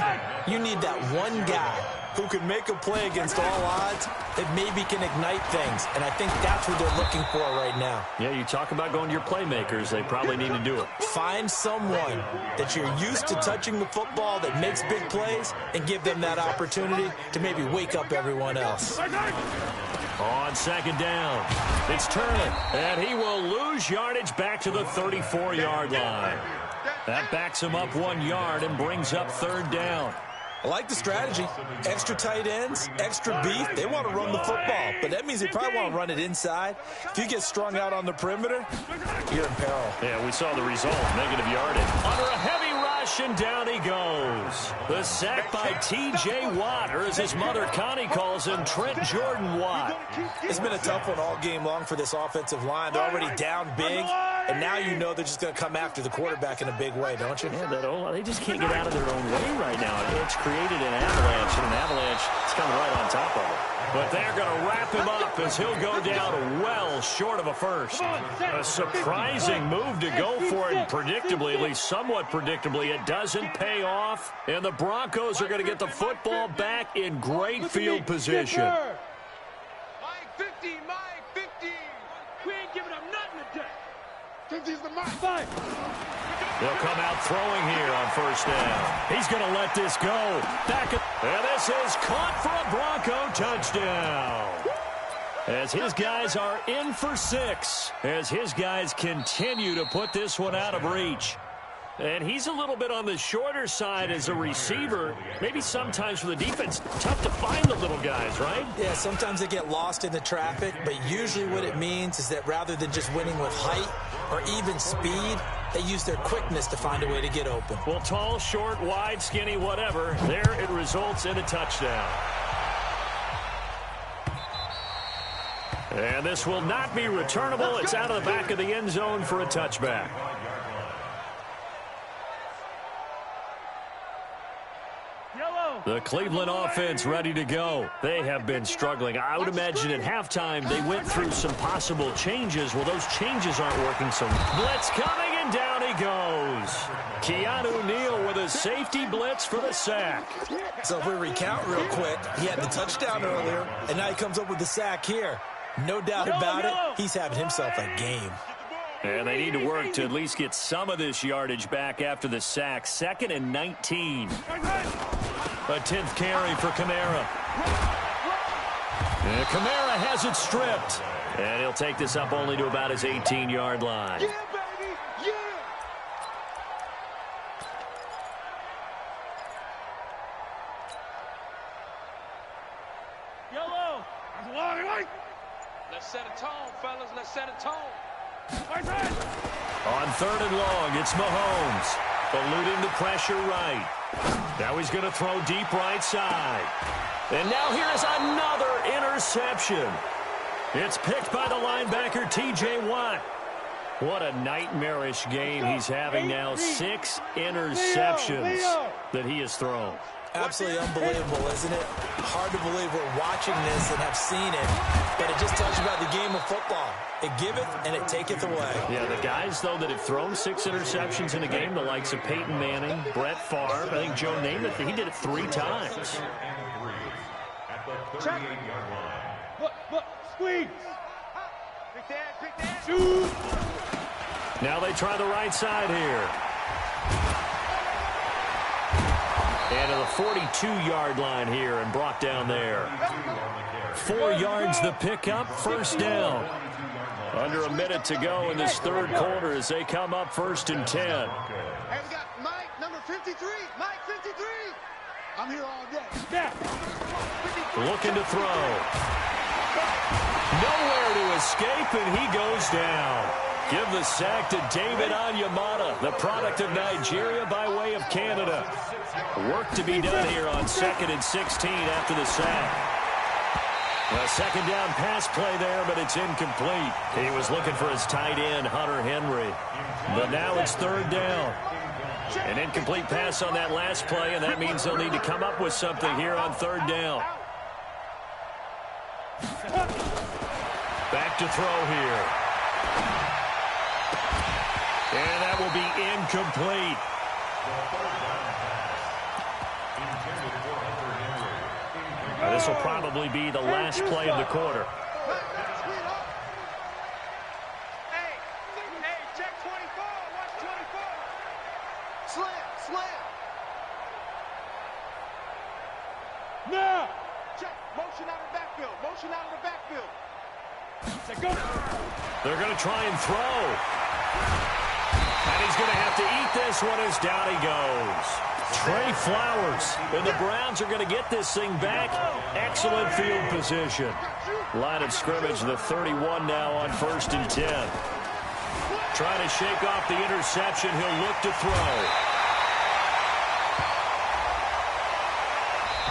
you need that one guy who can make a play against all odds that maybe can ignite things. And I think that's what they're looking for right now. Yeah, you talk about going to your playmakers. They probably need to do it. Find someone that you're used to touching the football that makes big plays and give them that opportunity to maybe wake up everyone else. On 2nd down, it's Turner, and he will lose yardage back to the 34-yard line. That backs him up 1 yard and brings up 3rd down. I like the strategy. Extra tight ends, extra beef. They want to run the football, but that means they probably want to run it inside. If you get strung out on the perimeter, you're in peril. Yeah, we saw the result. Negative yardage. Under a heavy rush, and down he goes. The sack by T.J. Watt, or as his mother Connie calls him, Trent Jordan Watt. It's been a tough one all game long for this offensive line. They're already down big, and now you know they're just going to come after the quarterback in a big way, don't you? Yeah, they just can't get out of their own way right now. It's created an avalanche, and an avalanche is coming right on top of it. But they're going to wrap him up as he'll go down well short of a first. A surprising move to go for it, and predictably, at least somewhat predictably, it doesn't pay off. And the Broncos are going to get the football back in great field position. Mike 50, Mike 50. We ain't giving up nothing today. 50's the Mike. 5. They'll come out throwing here on 1st down. He's going to let this go. And this is caught for a Bronco touchdown. As his guys are in for 6. As his guys continue to put this one out of reach. And he's a little bit on the shorter side as a receiver. Maybe sometimes for the defense, tough to find the little guys, right? Yeah, sometimes they get lost in the traffic, but usually what it means is that rather than just winning with height or even speed, they use their quickness to find a way to get open. Well, tall, short, wide, skinny, whatever, there it results in a touchdown. And this will not be returnable. It's out of the back of the end zone for a touchback. The Cleveland offense ready to go. They have been struggling. I would imagine at halftime they went through some possible changes. Well, those changes aren't working, so blitz coming, and down he goes. Keanu Neal with a safety blitz for the sack. So if we recount real quick, he had the touchdown earlier, and now he comes up with the sack here. No doubt about it, he's having himself a game. And they need to work to at least get some of this yardage back after the sack. 2nd and 19. A 10th carry for Kamara. And Kamara has it stripped. And he'll take this up only to about his 18-yard line. Yeah, baby! Yeah! Yellow! That's long right! Let's set a tone, fellas. Let's set a tone. On 3rd and long, it's Mahomes. Eluding the pressure right. Now he's going to throw deep right side. And now here's another interception. It's picked by the linebacker, T.J. Watt. What a nightmarish game he's having now. 6 interceptions that he has thrown. Absolutely unbelievable, isn't it? Hard to believe we're watching this and have seen it, but it just tells you about the game of football. It giveth and it taketh away. Yeah, the guys, though, that have thrown 6 interceptions in a game, the likes of Peyton Manning, Brett Favre, I think Joe Namath, he did it 3 times. Check. Look, squeeze. Pick that. Shoot. Now they try the right side here. And to the 42-yard line here and brought down there. 4 yards the pickup, 1st down. Under a minute to go in this 3rd quarter as they come up 1st and 10. Hey, we got Mike, number 53. Mike, 53. I'm here all day. Yeah. Looking to throw. Nowhere to escape, and he goes down. Give the sack to David Onyemata, the product of Nigeria by way of Canada. Work to be done here on 2nd and 16 after the sack. A 2nd down pass play there, but it's incomplete. He was looking for his tight end, Hunter Henry. But now it's 3rd down. An incomplete pass on that last play, and that means they'll need to come up with something here on 3rd down. Back to throw here. And that will be incomplete. Now, this will probably be the last play of the quarter. Hey, check 24. Watch 24. Slam. Now. Check. Motion out of the backfield. They're going to try and throw. And he's going to have to eat this one as down he goes. Trey Flowers. And the Browns are going to get this thing back. Excellent field position. Line of scrimmage, the 31 now on 1st and 10. Trying to shake off the interception. He'll look to throw.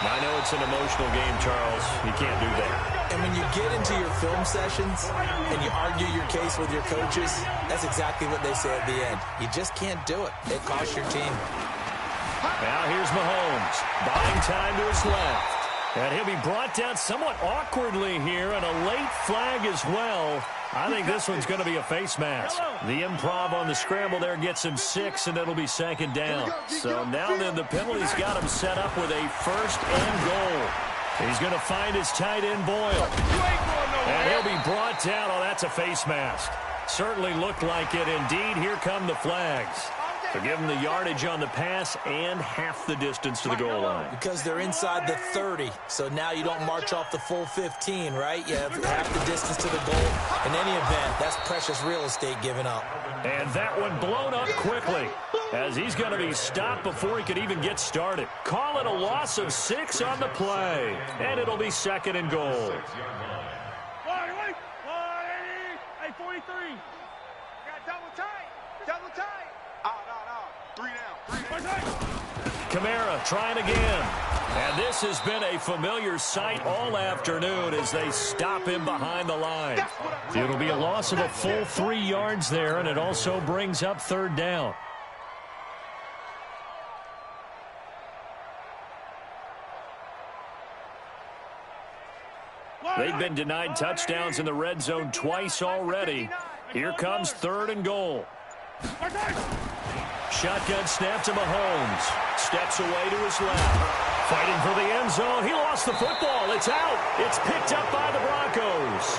I know it's an emotional game, Charles. You can't do that. And when you get into your film sessions and you argue your case with your coaches, that's exactly what they say at the end. You just can't do it. It costs your team. Now here's Mahomes. Buying time to his left. And he'll be brought down somewhat awkwardly here, and a late flag as well. I think this one's going to be a face mask. The improv on the scramble there gets him 6, and it'll be 2nd down. So now then the penalty's got him set up with a 1st and goal. He's going to find his tight end, Boyle. And he'll be brought down. Oh, that's a face mask. Certainly looked like it. Indeed, here come the flags. To give them the yardage on the pass and half the distance to the goal line. Because they're inside the 30, so now you don't march off the full 15, right? You have half the distance to the goal. In any event, that's precious real estate given up. And that one blown up quickly as he's going to be stopped before he could even get started. Call it a loss of 6 on the play, and it'll be 2nd and goal. Hey, 43. Got double tight. Oh, no. 3 down. Kamara trying again. And this has been a familiar sight all afternoon as they stop him behind the line. It'll be a loss of a full 3 yards there, and it also brings up 3rd down. They've been denied touchdowns in the red zone twice already. Here comes 3rd and goal. Shotgun snap to Mahomes. Steps away to his left. Fighting for the end zone. He lost the football. It's out. It's picked up by the Broncos.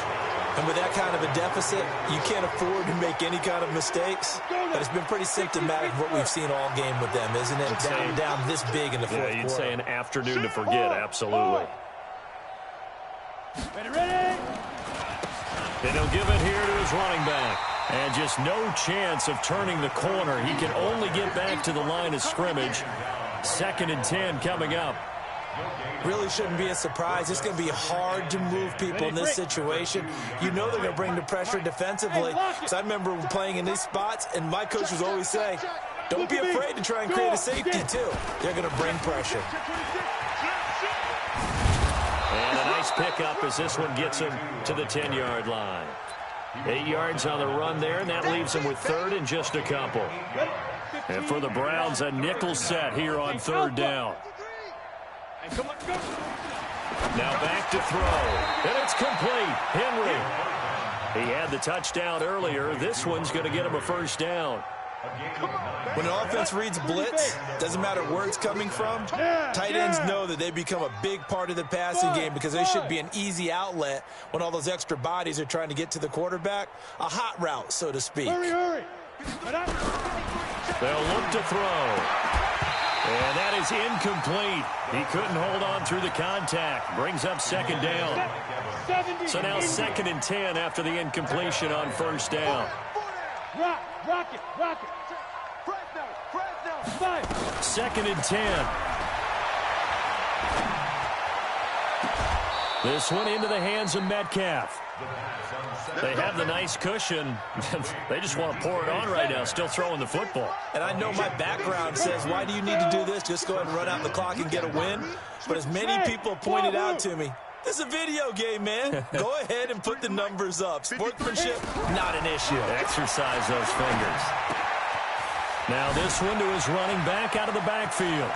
And with that kind of a deficit, you can't afford to make any kind of mistakes. But it's been pretty symptomatic of what we've seen all game with them, isn't it? Down this big in the fourth quarter. You'd say an afternoon to forget, absolutely. Ready? And he'll give it here to his running back. And just no chance of turning the corner. He can only get back to the line of scrimmage. 2nd and 10 coming up. Really shouldn't be a surprise. It's going to be hard to move people in this situation. You know they're going to bring the pressure defensively. Because I remember playing in these spots, and my coach was always saying, don't be afraid to try and create a safety, too. They're going to bring pressure. And a nice pickup as this one gets him to the 10-yard line. 8 yards on the run there, and that leaves him with 3rd and just a couple. And for the Browns, a nickel set here on 3rd down. Now back to throw, and it's complete. Henry. He had the touchdown earlier. This one's going to get him a 1st down. When an offense reads blitz, doesn't matter where it's coming from, tight ends know that they become a big part of the passing game because they should be an easy outlet when all those extra bodies are trying to get to the quarterback. A hot route, so to speak. Hurry. They'll look to throw. And that is incomplete. He couldn't hold on through the contact. Brings up 2nd down. So now 2nd and 10 after the incompletion on 1st down. Rock it. 2nd and 10. This one into the hands of Metcalf. They have the nice cushion. They just want to pour it on right now, still throwing the football. And I know my background says, why do you need to do this? Just go ahead and run out the clock and get a win. But as many people pointed out to me, this is a video game, man. Go ahead and put the numbers up. Sportsmanship, not an issue. Exercise those fingers. Now this one to his running back out of the backfield.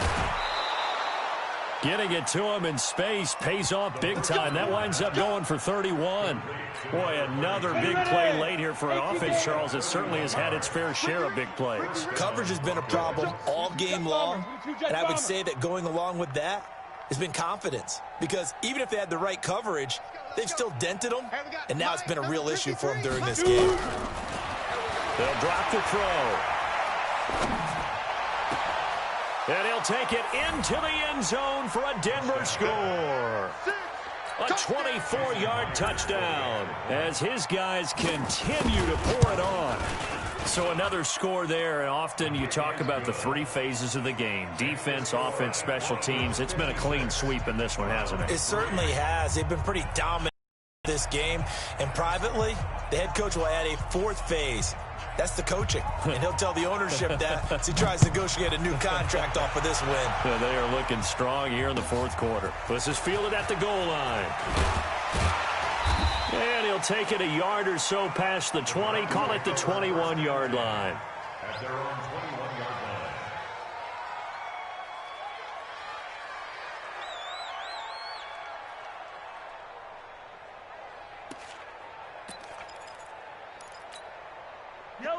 Getting it to him in space pays off big time. That winds up going for 31. Boy, another big play late here for an offense, Charles, that certainly has had its fair share of big plays. Coverage has been a problem all game long, and I would say that going along with that has been confidence. Because even if they had the right coverage, they've still dented them, and now it's been a real issue for them during this game. They'll drop the throw. And he'll take it into the end zone for a Denver score. A 24-yard touchdown as his guys continue to pour it on. So another score there, and often you talk about the 3 phases of the game. Defense, offense, special teams. It's been a clean sweep in this one, hasn't it? It certainly has. They've been pretty dominant in this game. And privately, the head coach will add a 4th phase. That's the coaching. And he'll tell the ownership that as he tries to negotiate a new contract off of this win. Yeah, they are looking strong here in the 4th quarter. This is fielded at the goal line. And he'll take it a yard or so past the 20. Call it the 21-yard line. At their own 21-yard line.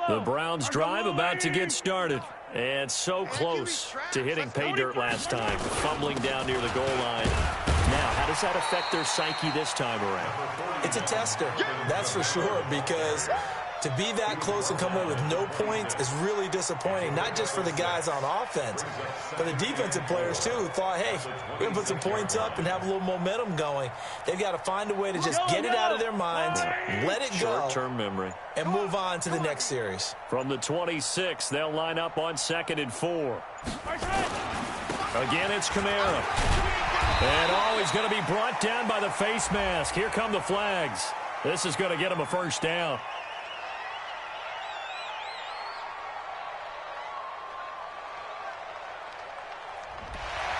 The Browns drive about to get started. And so close to hitting pay dirt last time. Fumbling down near the goal line. Now, how does that affect their psyche this time around? It's a tester, that's for sure, because to be that close and come away with no points is really disappointing, not just for the guys on offense, but the defensive players, too, who thought, hey, we're going to put some points up and have a little momentum going. They've got to find a way to just get it out of their minds, let it go, short-term memory, and move on to the next series. From the 26, they'll line up on 2nd and 4. Again, it's Kamara. And, he's going to be brought down by the face mask. Here come the flags. This is going to get him a 1st down.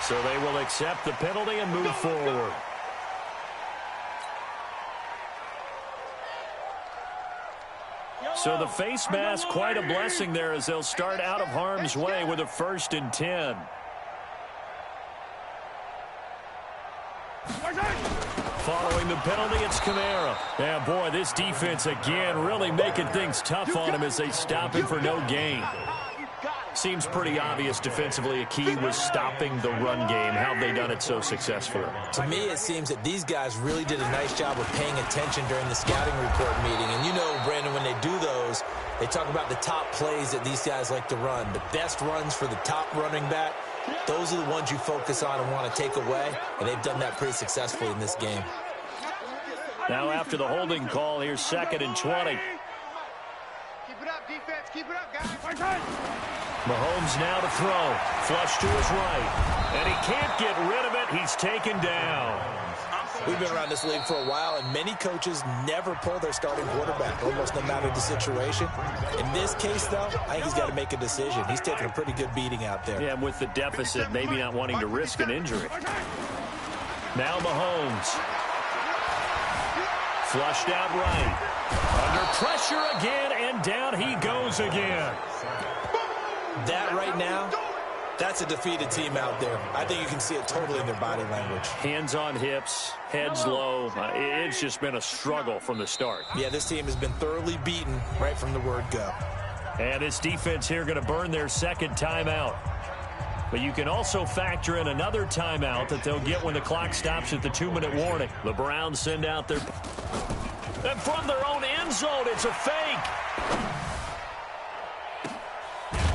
So they will accept the penalty and move forward. So the face mask, quite a blessing there as they'll start out of harm's way with a 1st and 10. Following the penalty, it's Kamara. Yeah, boy, this defense again really making things tough on him as they stop him for no gain. Seems pretty obvious defensively a key was stopping the run game. How have they done it so successfully? To me, it seems that these guys really did a nice job of paying attention during the scouting report meeting. And you know, Brandon, when they do those, they talk about the top plays that these guys like to run. The best runs for the top running back, those are the ones you focus on and want to take away. And they've done that pretty successfully in this game. Now after the holding call, here's 2nd and 20. Keep it up, defense. Keep it up, guys. Mahomes now to throw. Flush to his right. And he can't get rid of it. He's taken down. We've been around this league for a while, and many coaches never pull their starting quarterback, almost no matter the situation. In this case, though, I think he's got to make a decision. He's taking a pretty good beating out there. Yeah, with the deficit, maybe not wanting to risk an injury. Now Mahomes. Flushed out right. Under pressure again, and down he goes again. That right now, that's a defeated team out there. I think you can see it totally in their body language. Hands on hips, heads low. It's just been a struggle from the start. Yeah, this team has been thoroughly beaten right from the word go. And this defense here going to burn their 2nd timeout. But you can also factor in another timeout that they'll get when the clock stops at the 2-minute warning. The Browns send out their... And from their own end zone, it's a fake.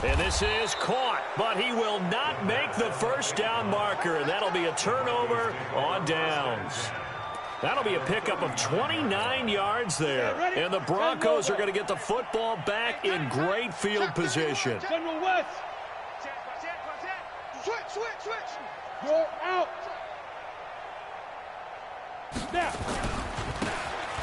And this is caught, but he will not make the 1st down marker. And that'll be a turnover on downs. That'll be a pickup of 29 yards there. And the Broncos are going to get the football back in great field position. General West. Switch. Go out.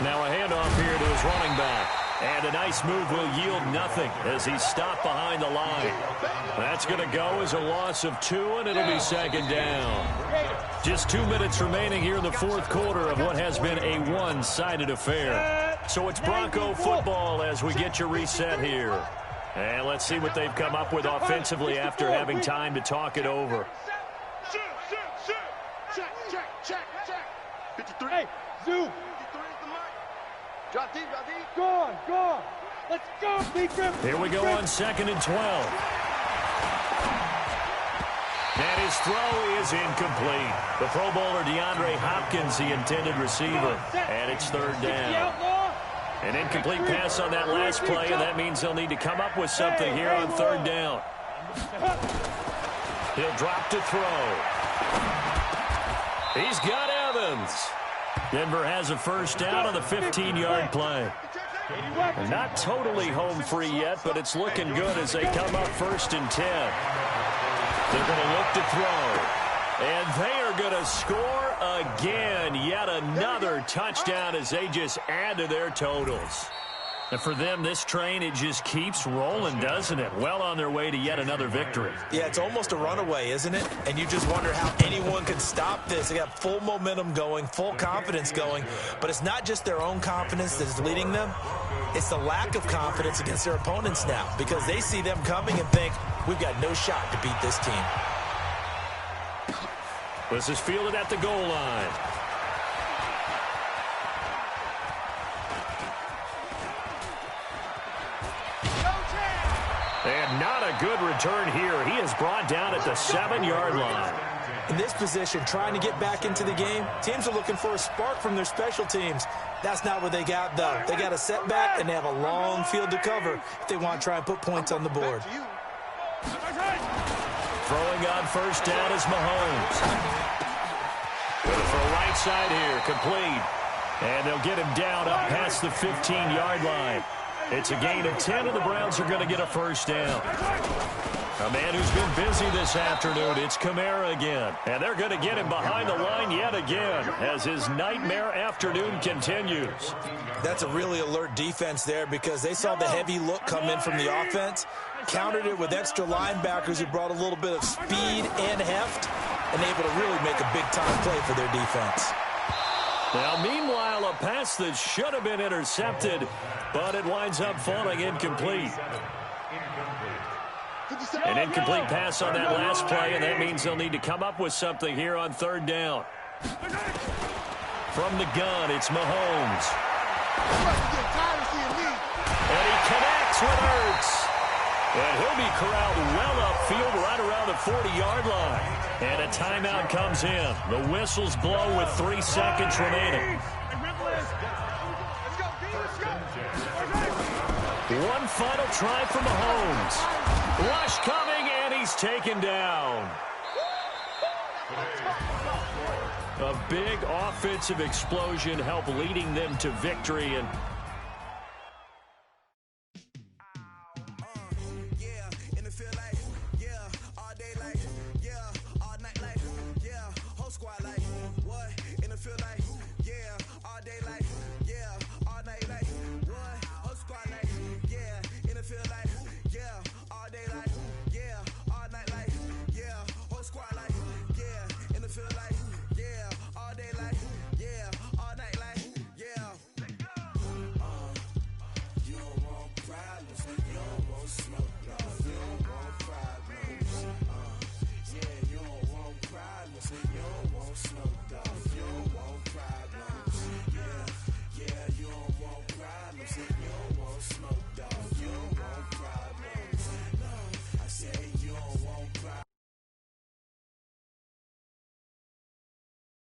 Now a handoff here to his running back. And a nice move will yield nothing as he's stopped behind the line. That's going to go as a loss of 2, and it'll be 2nd down. Just 2 minutes remaining here in the 4th quarter of what has been a one-sided affair. So it's Bronco football as we get your reset here. And let's see what they've come up with offensively after having time to talk it over. Check. 53. Hey, Zoo. 53 is the mark. Drop deep. Go on. Let's go, Beacon. Here we go on 2nd and 12. And his throw is incomplete. The Pro Bowler DeAndre Hopkins, the intended receiver. And it's 3rd down. An incomplete pass on that last play, and that means they'll need to come up with something here on 3rd down. He'll drop to throw. He's got Evans. Denver has a 1st down on the 15-yard play. And not totally home free yet, but it's looking good as they come up 1st and 10. They're going to look to throw. And they are going to score again. Yet another touchdown as they just add to their totals. And for them, this train, it just keeps rolling, doesn't it? Well on their way to yet another victory. Yeah, it's almost a runaway, isn't it? And you just wonder how anyone could stop this. They got full momentum going, full confidence going. But it's not just their own confidence that is leading them. It's the lack of confidence against their opponents now because they see them coming and think, we've got no shot to beat this team. This is fielded at the goal line. And not a good return here. He is brought down at the 7-yard line. In this position, trying to get back into the game, teams are looking for a spark from their special teams. That's not what they got, though. They got a setback, and they have a long field to cover if they want to try and put points on the board. Throwing on 1st down is Mahomes. Good for a right side here, complete. And they'll get him down up past the 15-yard line. It's a gain of 10, and the Browns are going to get a 1st down. A man who's been busy this afternoon, it's Kamara again. And they're going to get him behind the line yet again as his nightmare afternoon continues. That's a really alert defense there because they saw the heavy look come in from the offense, countered it with extra linebackers who brought a little bit of speed and heft, and able to really make a big-time play for their defense. Now, meanwhile, a pass that should have been intercepted, but it winds up falling incomplete. An incomplete pass on that last play, and that means they'll need to come up with something here on third down. From the gun, it's Mahomes. And he connects with Ertz. And he'll be corralled well upfield right around the 40-yard line. And a timeout comes in. The whistle's blown with 3 seconds remaining. One final try for Mahomes. Rush coming, and he's taken down. A big offensive explosion helped leading them to victory. And you don't want problems, you don't want smoke.